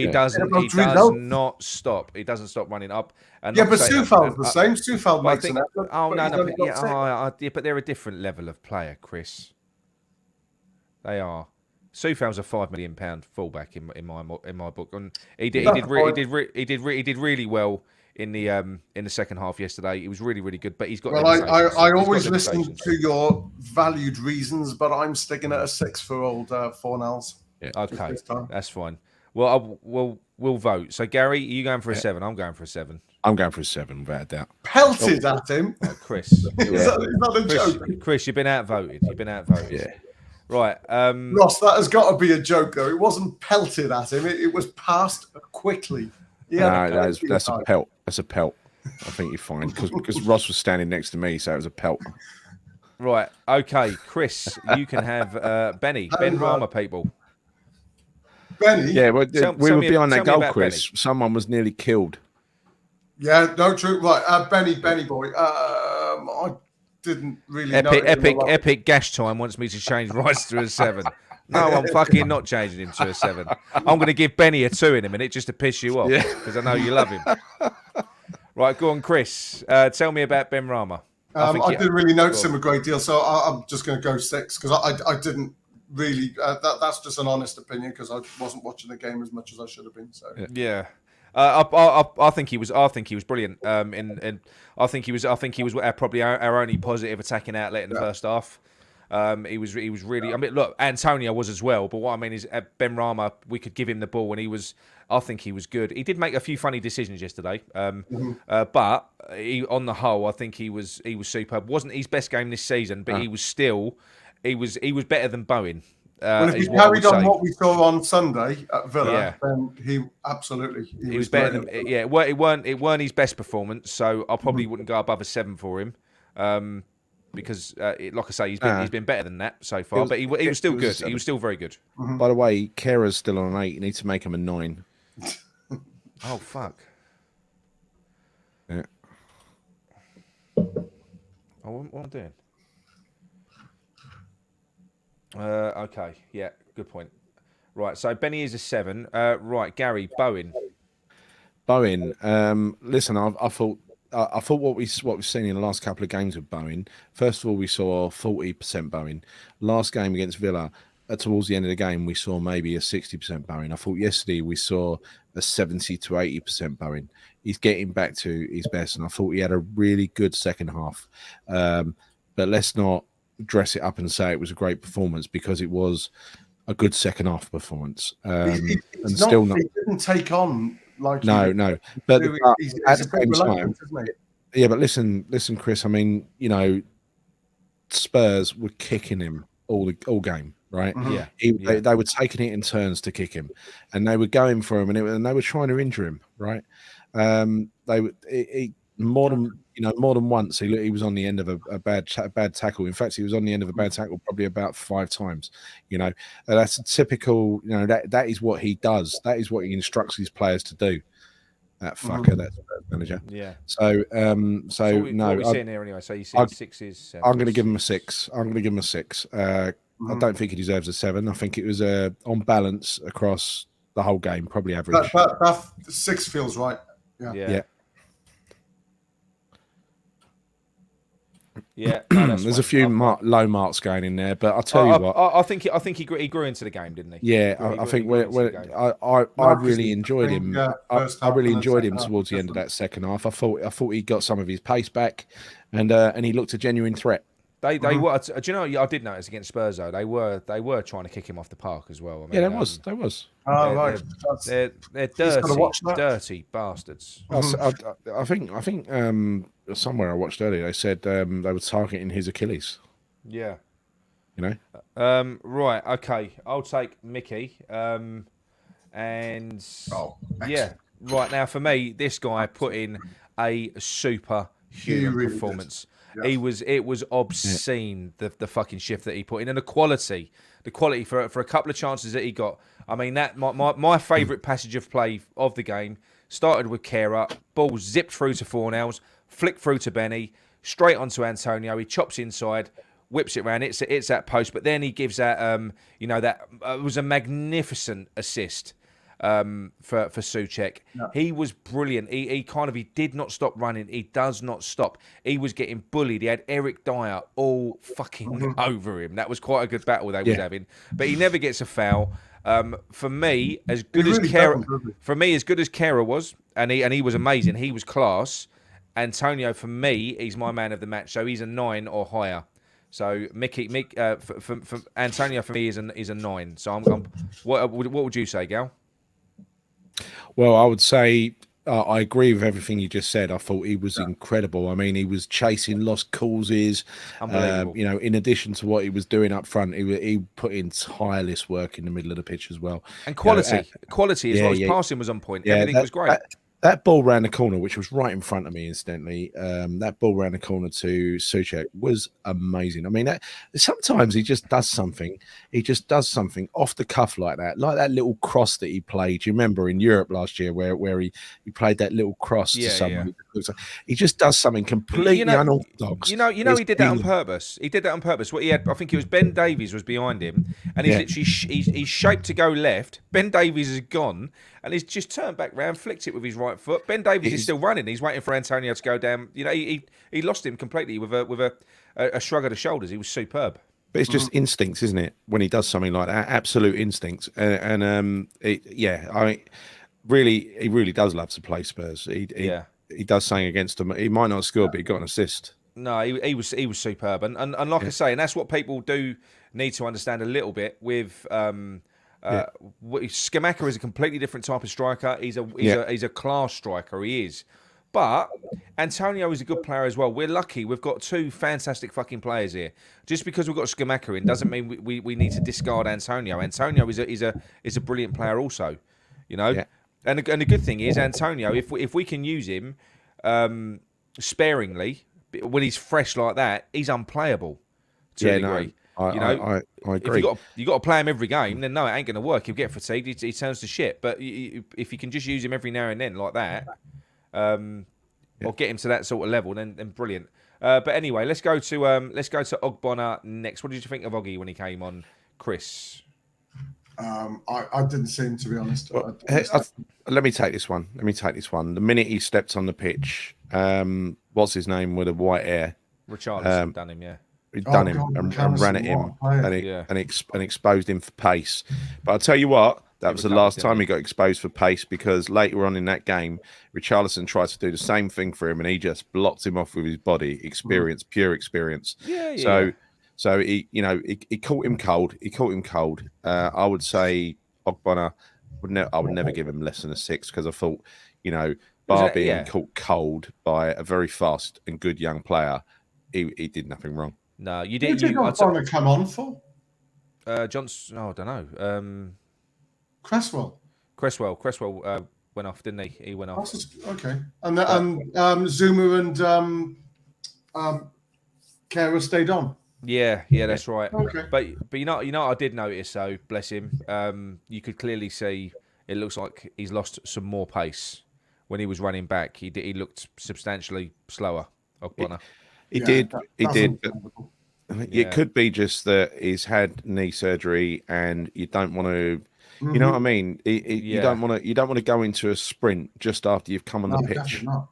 does not stop. He doesn't stop running up. And yeah, but Sufal's the same. Sufal makes an effort. But they're a different level of player, Chris. They are. Sufal's a £5 million fullback in my book, and he did really well in the second half yesterday. He was really, really good, but he's got. Well, I always listen to your valued reasons, but I'm sticking at a 6 for old Fornals. Yeah. Okay, that's fine. Well, we'll vote. So, Gary, are you going for a 7? I'm going for a 7. I'm going for a 7 without a doubt. Pelted at him. Oh, Chris, Is that a joke? Chris, you've been outvoted. Yeah. Right. Ross, that has got to be a joke, though. It wasn't pelted at him. It was passed quickly. No, that's a pelt. That's a pelt. I think you're fine because Ross was standing next to me, so it was a pelt. Right. Okay, Chris, you can have Ben Rama, people. Benny? Yeah, well, we were behind that goal, Chris. Benny. Someone was nearly killed. Yeah, no, true. Right, Benny boy. I didn't really know. Epic Gash Time wants me to change Rice to a 7. No, I'm fucking not changing him to a 7. I'm going to give Benny a 2 in a minute just to piss you off because I know you love him. Right, go on, Chris. Tell me about Ben Rama. I didn't really notice him a great deal, so I'm just going to go 6 because I didn't really. That's just an honest opinion because I wasn't watching the game as much as I should have been. So yeah. I think he was brilliant. And I think he was probably our only positive attacking outlet in the first half. He was really. I mean, look, Antonio was as well. But what I mean is, Ben Rama, we could give him the ball, and I think he was good. He did make a few funny decisions yesterday, but on the whole, I think he was superb. Wasn't his best game this season, but he was still he was better than Bowen. Well, if he carried on what we saw on Sunday at Villa, then he was better than it weren't his best performance. So I probably wouldn't go above a 7 for him. Because, like I say, he's been better than that so far. But he was still good. He was still very good. By the way, Kera's still on an 8. You need to make him a 9. Oh fuck! Yeah. Oh, what am I doing? Okay, yeah, good point. Right, so Benny is a 7. Right, Gary, Bowen. Bowen, listen, I thought what we've seen in the last couple of games with Bowen. First of all, we saw 40% Bowen. Last game against Villa, towards the end of the game, we saw maybe a 60% Bowen. I thought yesterday we saw a 70 to 80% Bowen. He's getting back to his best, and I thought he had a really good second half. But let's not dress it up and say it was a great performance, because it was a good second half performance. He didn't take on like no. But he's at a the bit same time, reluctant, isn't he? yeah. But listen, Chris. I mean, Spurs were kicking him all game, right? Mhm. Yeah. They were taking it in turns to kick him, and they were going for him, and they were trying to injure him, right? More than once he was on the end of a bad tackle. In fact, he was on the end of a bad tackle probably about 5 times. That's a typical. That is what he does. That is what he instructs his players to do. That fucker, that's manager. Yeah. So What are we seeing here anyway? So you see 6s. I'm going to give him a 6. I'm going to give him a 6. I don't think he deserves a 7. I think it was on balance across the whole game, probably average. That 6 feels right. Yeah. Yeah, no, there's a few low marks going in there, but I'll tell you what. I think he grew into the game, didn't he? Yeah, I think I really enjoyed him. I really enjoyed him towards the end of that second half. I thought he got some of his pace back, and he looked a genuine threat. They were. Do you know? I did notice against Spurs though. They were trying to kick him off the park as well. I mean, yeah, there was. Oh, right. They're dirty bastards. I think somewhere I watched earlier they said they were targeting his Achilles. Yeah. Right. Okay. I'll take Mickey. And yeah. Right now, for me, this guy put in a superhuman performance. Yes. It was obscene, the fucking shift that he put in, and the quality for a couple of chances that he got. I mean, that my favourite passage of play of the game started with Kehrer, ball zipped through to Fornals, flicked through to Benny, straight onto Antonio. He chops inside, whips it round. It's that post, but then he gives that that it was a magnificent assist. For Souček. No. He was brilliant. He did not stop running. He does not stop. He was getting bullied. He had Eric Dyer all fucking over him. That was quite a good battle they was having. But he never gets a foul. For me, as good as Kehrer was, and he was amazing. He was class. Antonio, for me, he's my man of the match. So he's a 9 or higher. So for Antonio, for me, is a 9. So what would you say, Gal? Well, I would say I agree with everything you just said. I thought he was incredible. I mean, he was chasing lost causes. In addition to what he was doing up front, he put in tireless work in the middle of the pitch as well. And quality as well. His passing was on point. Everything was great. That ball round the corner, which was right in front of me incidentally, that ball round the corner to Souček was amazing. I mean, sometimes he just does something. He just does something off the cuff like that little cross that he played. Do you remember in Europe last year where he played that little cross to someone? Yeah. He just does something completely unorthodox. He did that on purpose. He did that on purpose. What he had, I think it was Ben Davies was behind him, and he's literally he's shaped to go left. Ben Davies is gone, and he's just turned back round, flicked it with his right foot. Ben Davies is still running. He's waiting for Antonio to go down. He lost him completely with a shrug of the shoulders. He was superb. But it's just instincts, isn't it? When he does something like that, absolute instincts. He really does love to play Spurs. He does something against them. He might not score, but he got an assist. No, he was superb, and like I say, and that's what people do need to understand a little bit with. Scamacca is a completely different type of striker. He's a class striker. He is, but Antonio is a good player as well. We're lucky. We've got 2 fantastic fucking players here. Just because we've got Scamacca in doesn't mean we need to discard Antonio. Antonio is a brilliant player also, And the good thing is Antonio, if we can use him sparingly when he's fresh like that, he's unplayable to a degree. I agree. If you got to play him every game, then no, it ain't going to work. He'll get fatigued. He turns to shit. But if you can just use him every now and then like that, or get him to that sort of level, then brilliant. But anyway, let's go to Ogbonna next. What did you think of Oggy when he came on, Chris? I didn't see him, to be honest. Well, let me take this one. The minute he stepped on the pitch, what's his name with the white hair? Richarlison done him, yeah. He done him God, and ran at him and exposed him for pace. But I'll tell you what, that was the last time he got exposed for pace, because later on in that game, Richarlison tried to do the same thing for him and he just blocked him off with his body. Pure experience. Yeah. So he caught him cold. I would say Ogbonna I would never give him less than a 6, because I thought, bar being caught cold by a very fast and good young player, he did nothing wrong. No, you Who did. did Ogbonna come on for? Johnson. Oh, I don't know. Cresswell. Cresswell went off, didn't he? He went off. Okay. And Zuma and Kara stayed on. Yeah, that's right. Okay. But you know what I did notice though, bless him. You could clearly see it looks like he's lost some more pace when he was running back. He looked substantially slower. Ogbonna. He did. It could be just that he's had knee surgery, and you don't want to. You know what I mean? You don't want to. You don't want to go into a sprint just after you've come on the pitch. Not.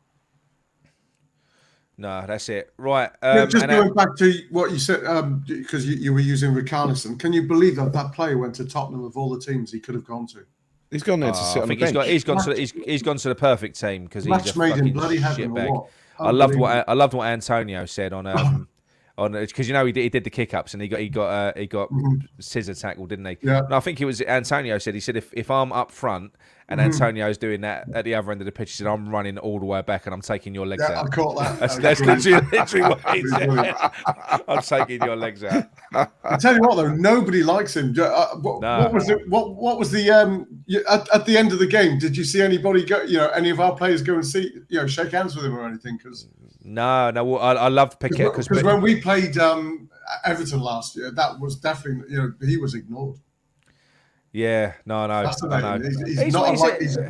No, that's it. Right. Just going back to what you said, because you were using Richarlison. Can you believe that player went to Tottenham of all the teams he could have gone to? He's gone there to sit on the bench. He's gone to the perfect team, because he's match a made in fucking bloody heaven. shitbag. I loved what Antonio said on because he did the kick ups and he got scissor tackled, didn't he? Yeah. And I think it was Antonio said, he said if I'm up front and Antonio's doing that at the other end of the pitch, he said I'm running all the way back and I'm taking your legs out. I caught that. That's literally what he said. I'm taking your legs out. I tell you what, though, nobody likes him. What was it? What was the at the end of the game? Did you see anybody go? Any of our players go and see shake hands with him or anything? Because no. Well, I loved Piquet because when we played Everton last year, that was definitely he was ignored. Yeah, no. He's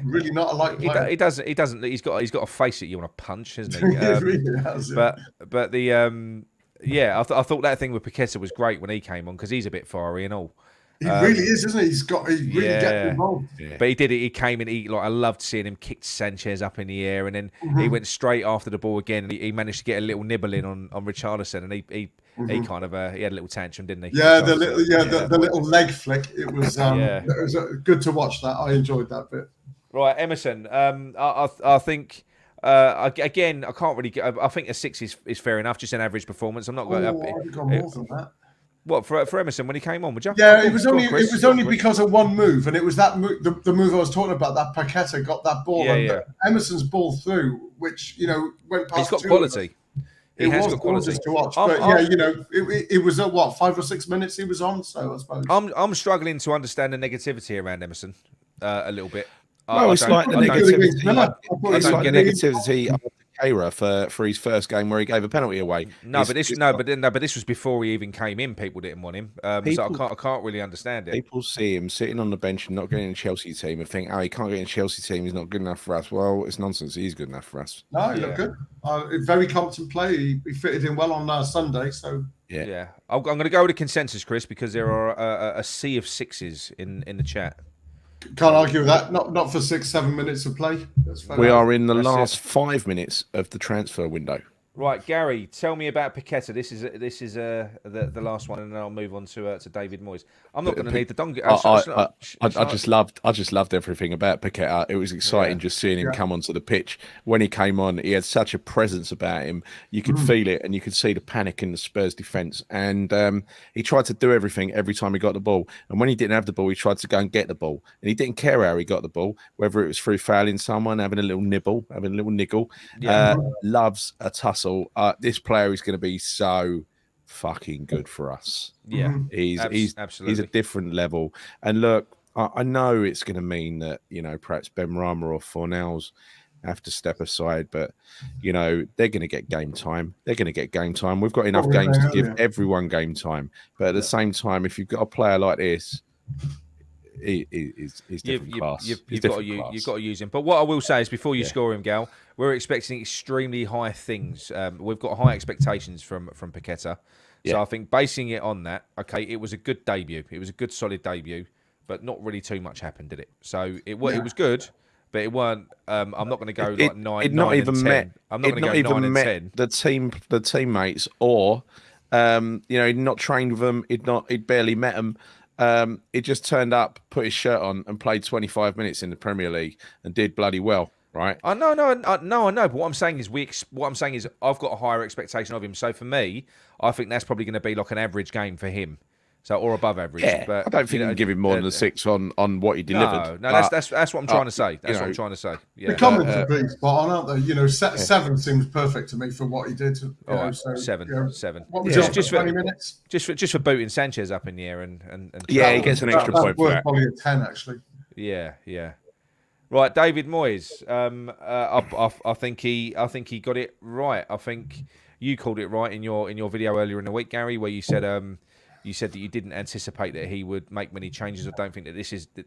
really not a liked player. He doesn't. He's got a face that you want to punch, hasn't he? He really has. But the I thought that thing with Paqueta was great when he came on, because he's a bit fiery and all. He really is, isn't he? He really gets involved. Yeah. But he did it. He came in. I loved seeing him kick Sanchez up in the air, and then he went straight after the ball again. And he managed to get a little nibble in on Richarlison, and he kind of he had a little tantrum, didn't he? Yeah, the little leg flick. It was it was good to watch that. I enjoyed that bit. Right, Emerson. I think. Again, I can't really. I think a 6 is fair enough. Just an average performance. I'm not going. I've gone more than that. What for Emerson when he came on? Would you? Yeah, it was only because of one move, and it was that move, the move I was talking about. That Paqueta got that ball, Emerson's ball through, which went past. He's got quality. He has got quality to watch. But it was at 5 or 6 minutes he was on. So I suppose I'm struggling to understand the negativity around Emerson a little bit. It's like the negativity. It's like negativity after Kehrer for his first game where he gave a penalty away. But this was before he even came in. People didn't want him, so I can't really understand it. People see him sitting on the bench and not getting in the Chelsea team and think, he can't get in the Chelsea team. He's not good enough for us. Well, it's nonsense. He's good enough for us. No, he looked good. Very competent play. He fitted in well on Sunday. So yeah. I'm going to go with a consensus, Chris, because there are a sea of 6s in the chat. Can't argue with that. Not for 6-7 minutes of play. We are in the last 5 minutes of the transfer window. Right, Gary, tell me about Paqueta. This is the last one, and then I'll move on to David Moyes. I'm not going to need the donkey. I just loved everything about Paqueta. It was exciting just seeing him come onto the pitch. When he came on, he had such a presence about him. You could feel it, and you could see the panic in the Spurs defence. And he tried to do everything every time he got the ball. And when he didn't have the ball, he tried to go and get the ball. And he didn't care how he got the ball, whether it was through fouling someone, having a little nibble, having a little niggle. Loves a tussle. This player is going to be so fucking good for us. Yeah, absolutely. He's a different level. And look, I know it's going to mean that perhaps Benrahma or Fornals have to step aside, but they're going to get game time. We've got enough games to give everyone game time. But at the same time, if you've got a player like this, he's different class. You've got to use him. But what I will say is, before you score him, Gal, we're expecting extremely high things. We've got high expectations from Paqueta. So I think basing it on that, okay, it was a good debut. It was a good, solid debut. but not really too much happened, did it? So it was good, but it weren't. I'm not going to go like nine. It not nine even and 10. met. I'm not It going to not go even 9 and met 10. the teammates, or he'd not trained with them. He'd barely met them. He just turned up, put his shirt on, and played 25 minutes in the Premier League and did bloody well. Right? I know. But what I'm saying is, I've got a higher expectation of him. So for me, I think that's probably going to be like an average game for him, so or above average. Yeah, but I don't think you can give him more than a 6 on what he delivered. No, that's what I'm trying to say. That's what I'm trying to say. Yeah. The comments are pretty spot on, aren't they? You know, 7 seems perfect to me for what he did. All right, so, 7. you know, 7. What was Just it, 20 minutes? Just for booting Sanchez up in the air and Yeah, he gets an extra point for worth that. probably a 10 actually. Yeah. Right, David Moyes. I think he got it right. I think you called it right in your video earlier in the week, Gary, where you said that you didn't anticipate that he would make many changes. I don't think that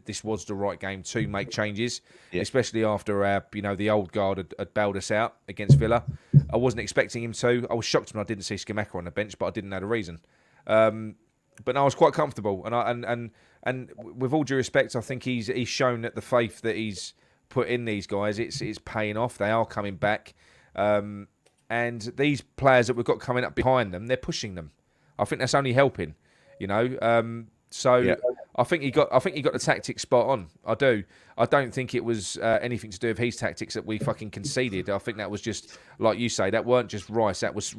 this was the right game to make changes, especially after the old guard had bailed us out against Villa. I wasn't expecting him to. I was shocked when I didn't see Skamaka on the bench, but I didn't know the reason. But no, I was quite comfortable, and with all due respect, I think he's shown that the faith that he's put in these guys, it's paying off. They are coming back, and these players that we've got coming up behind them, they're pushing them. I think that's only helping, I think he got the tactics spot on. I do. I don't think it was anything to do with his tactics that we fucking conceded. I think that was just like you say. That weren't just Rice. That was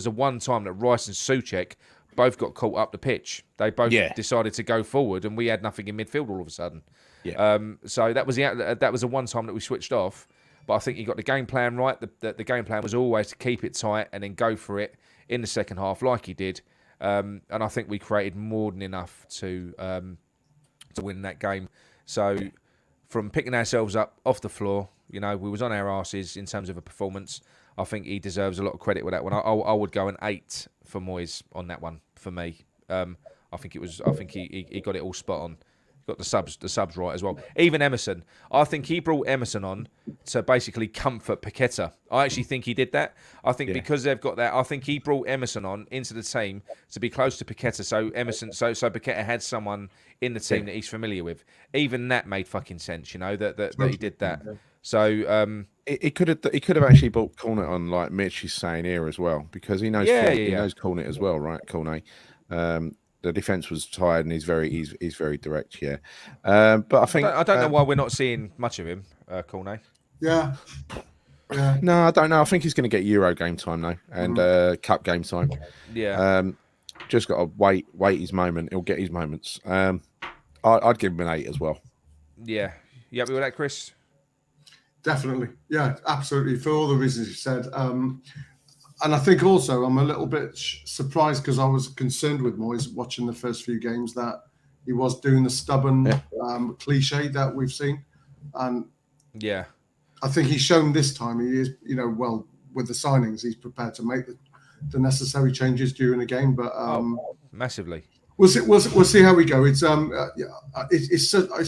a one time that Rice and Souček both got caught up the pitch. They both decided to go forward, and we had nothing in midfield all of a sudden. Yeah. So that was a one time that we switched off. But I think he got the game plan right. The game plan was always to keep it tight and then go for it in the second half, like he did. And I think we created more than enough to win that game. So from picking ourselves up off the floor, we was on our arses in terms of a performance. I think he deserves a lot of credit with that one. I would go an 8 for Moyes on that one for me. I think he got it all spot on. Got the subs right as well. Even Emerson, I think he brought Emerson on to basically comfort Paqueta. I actually think he did that. I think because they've got that, I think he brought Emerson on into the team to be close to Paqueta. So Paqueta had someone in the team that he's familiar with. Even that made fucking sense, that he did that. So he could have actually brought Cornet on, like Mitch is saying here as well, because he knows he knows Cornet as well, right? Cornet. The defense was tired, and he's very direct. But I think I don't know why we're not seeing much of him, Cornet. Yeah. No, I don't know. I think he's going to get Euro game time though, and Cup game time. Yeah. Just got to wait his moment. He'll get his moments. I'd give him an 8 as well. Yeah. You happy with that, Chris? Definitely. Yeah, absolutely. For all the reasons you said. And I think also I'm a little bit surprised because I was concerned with Moyes watching the first few games that he was doing the stubborn cliche that we've seen. And I think he's shown this time he is, well, with the signings, he's prepared to make the necessary changes during the game. But massively. We'll see how we go. It's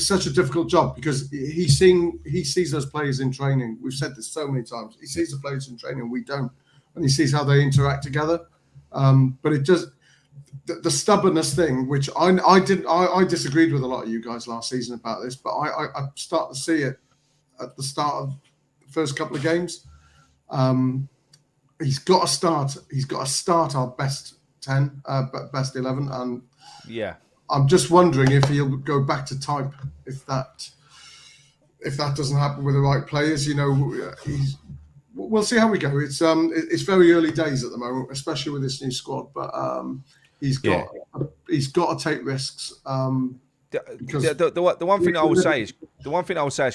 such a difficult job because he sees those players in training. We've said this so many times. He sees the players in training, we don't. And he sees how they interact together. But it just the stubbornness thing, which I disagreed with a lot of you guys last season about this, but I start to see it at the start of the first couple of games. He's got to start our best 10, best 11, and I'm just wondering if he'll go back to type if that doesn't happen with the right players. We'll see how we go. It's very early days at the moment, especially with this new squad. But he's got to take risks. The one thing I would say is,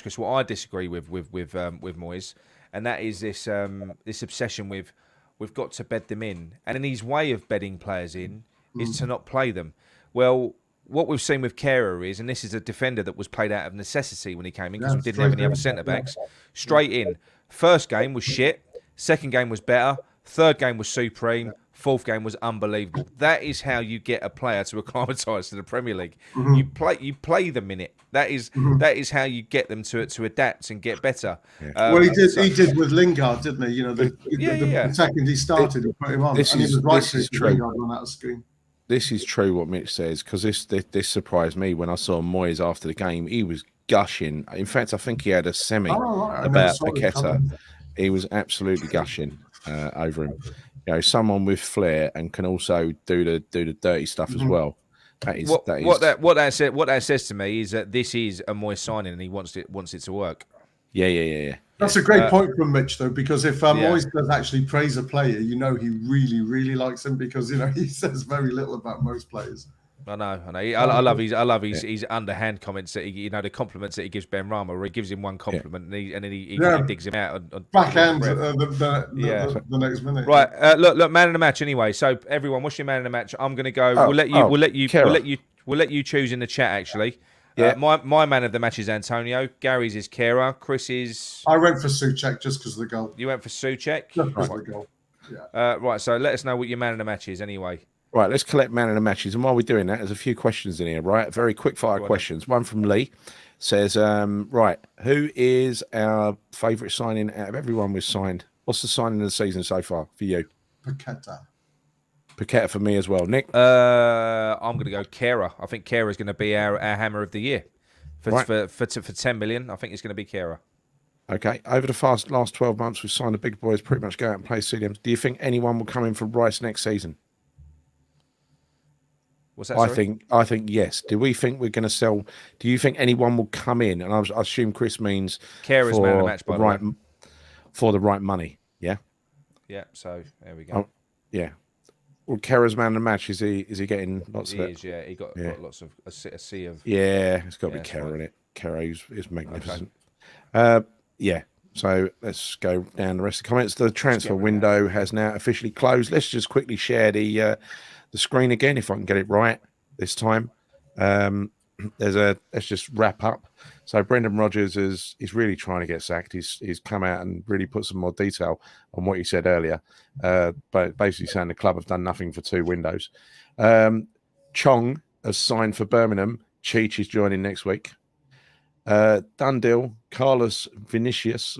Chris, what I disagree with Moyes, and that is this obsession with we've got to bed them in, and in his way of bedding players in is to not play them. Well, what we've seen with Kehrer is, and this is a defender that was played out of necessity when he came in because we didn't have any other centre backs. Straight in. First game was shit. Second game was better. Third game was supreme. Fourth game was unbelievable. That is how you get a player to acclimatise to the Premier League. Mm-hmm. You play them in it. That is how you get them to adapt and get better. Yeah. Well, he did with Lingard, didn't he? The second he started, he put him on. This is true. Lingard ran out of screen. this is true what Mitch says, because this surprised me when I saw Moyes after the game. He was gushing. In fact, I think he had a semi Right. about Paqueta. He was absolutely gushing over him. You know, someone with flair and can also do the dirty stuff as well. What that says to me is that this is a Moyes signing, and he wants it to work. Yeah. That's a great point from Mitch, though, because if Moyes does actually praise a player, you know he really, really likes him, because you know he says very little about most players. I know. I love his underhand comments that the compliments that he gives Ben Rama, where he gives him one compliment and then he digs him out on backhand the next minute. Right, look, man of the match anyway. So everyone, what's your man of the match? I'm going to go. We'll let you choose in the chat actually. Yeah. My man of the match is Antonio. Gary's is Kehrer. Chris's. I went for Souček just because of the goal. You went for Souček? Just because of the goal. Yeah. Right. So let us know what your man of the match is anyway. Right, let's collect man of the matches. And while we're doing that, there's a few questions in here, right? Very quick fire questions. One from Lee says, right, who is our favourite signing out of everyone we've signed? What's the signing of the season so far for you? Paqueta for me as well. Nick? I'm going to go Kehrer. I think Kehrer is going to be our hammer of the year. For 10 million, I think it's going to be Kehrer. Okay. Over the last 12 months, we've signed the big boys pretty much go out and play CDMs. Do you think anyone will come in for Rice next season? What's that? I think yes. Do we think we're going to sell? Do you think anyone will come in? And I assume Chris means Kehrer man of the match, by the way. For the right money. Yeah. Yeah. So there we go. Yeah. Well, Kehrer man of the match, is he getting lots of it? He is. Yeah. He got lots of a sea of. Yeah, it's got to be Kehrer in it. Kehrer is magnificent. Okay. Yeah. So let's go down the rest of the comments. The transfer window has now officially closed. Let's just quickly share the screen again, if I can get it right this time. Let's just wrap up. So Brendan Rodgers is really trying to get sacked. He's come out and really put some more detail on what he said earlier, but basically saying the club have done nothing for 2 windows. Chong has signed for Birmingham. Cheech is joining next week. Done deal. Carlos Vinicius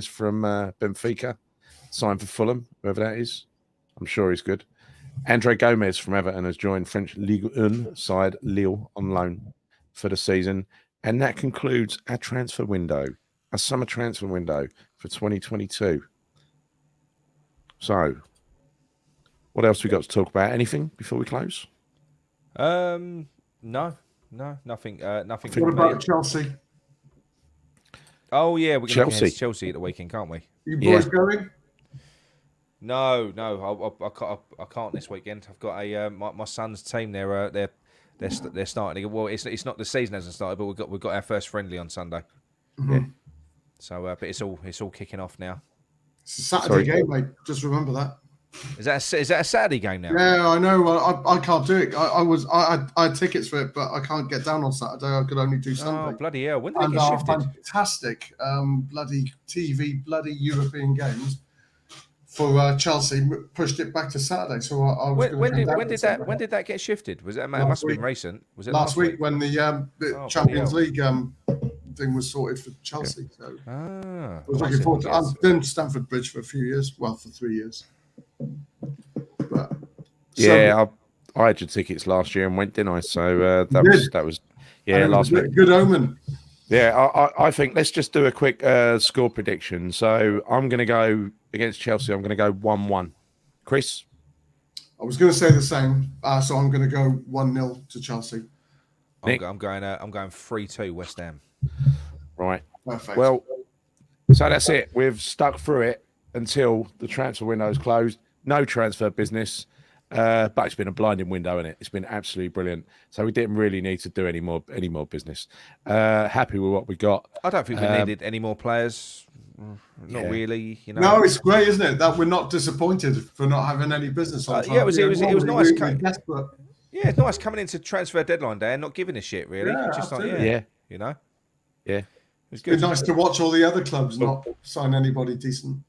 from Benfica signed for Fulham, whoever that is. I'm sure he's good. Andre Gomez from Everton has joined French Ligue 1 side Lille on loan for the season. And that concludes our transfer window, a summer transfer window for 2022. So, what else we got to talk about? Anything before we close? No, nothing. What about Chelsea? Oh yeah, we're going to get Chelsea at the weekend, can't we? You boys going? No, I can't this weekend. I've got my son's team. They're starting. Well, it's not the season hasn't started, but we've got our first friendly on Sunday. Mm-hmm. Yeah. So, but it's all kicking off now. It's a Saturday game, mate. Just remember that. Is that a Saturday game now? Yeah, I know. I can't do it. I had tickets for it, but I can't get down on Saturday. I could only do Sunday. Oh bloody hell! When did it get shifted? Fantastic, bloody TV, bloody European games for Chelsea pushed it back to Saturday. So I was when did that get shifted? Was that must have been recent? Was it last week when the Champions League thing was sorted for Chelsea? So I was looking forward to. I've been to Stamford Bridge for a few years. Well, for 3 years. But, yeah, I had your tickets last year and went, didn't I? So that was last week. Good omen. Yeah, I think let's just do a quick score prediction. So I'm going to go against Chelsea. I'm going to go 1-1. Chris? I was going to say the same. So I'm going to go 1-0 to Chelsea. I'm going 3-2 West Ham. Right. Perfect. Well, so that's it. We've stuck through it until the transfer window is closed. No transfer business. But it's been a blinding window, isn't it? It's been absolutely brilliant. So we didn't really need to do any more business. Happy with what we got. I don't think we needed any more players. Not really, you know. No, it's great, isn't it? That we're not disappointed for not having any business on time. Yeah, it was nice. Yeah, it's nice coming into transfer deadline day and not giving a shit, really. Yeah, just you know. Yeah, it was good. It's nice to watch all the other clubs not sign anybody decent.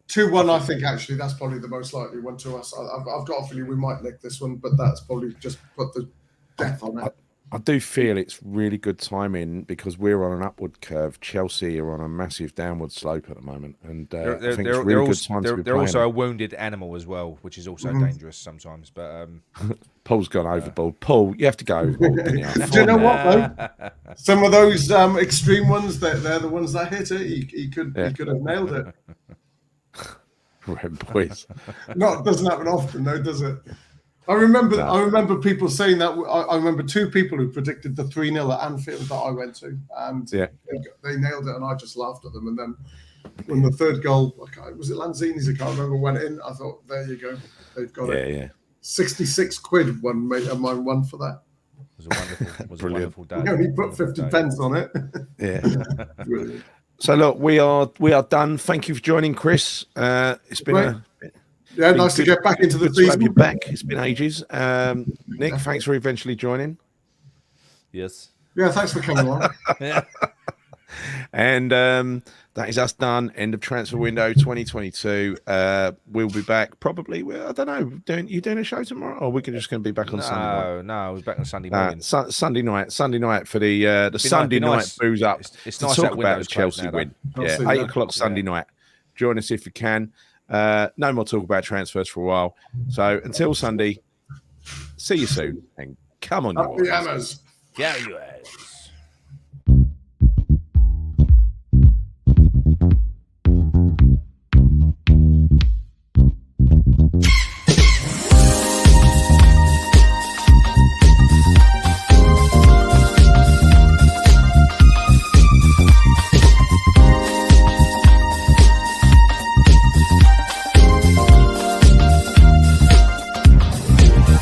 2-1, I think, actually, that's probably the most likely one to us. I've got a feeling we might nick this one, but that's probably just put the death on it. I do feel it's really good timing because we're on an upward curve. Chelsea are on a massive downward slope at the moment, and I think it's really good time to be they're playing also them. a wounded animal as well, which is also dangerous sometimes. But Paul's gone overboard. Paul, you have to go overboard. Didn't you? Do you know what though? Some of those extreme ones, they're the ones that hit it. He could have nailed it. Red boys. Doesn't happen often though, does it? I remember people saying that. I remember 2 people who predicted the 3-0 at Anfield that I went to, and they nailed it, and I just laughed at them. And then when the third goal, was it Lanzini's? I can't remember, went in. I thought, there you go, they've got it. Yeah. 66 quid mine won for that. It was a wonderful day. He only put 50 pence on it. Yeah. Brilliant. So look, we are done. Thank you for joining, Chris. It's been nice to get back into the good to have season. you back. It's been ages. Nick, thanks for eventually joining. Yes. Yeah, thanks for coming on. And that is us done. End of transfer window 2022. We'll be back probably. I don't know. You doing a show tomorrow, or we're just going to be back on Sunday night? No, we're back on Sunday morning. Sunday night for the Sunday night booze up. It's to nice talk that about window's the Chelsea closed now, win. though. Yeah, I'll see 8 that. o'clock Sunday night. Join us if you can. No more talk about transfers for a while. So until Sunday, see you soon and come on, Up the hammers. Yeah, you guys.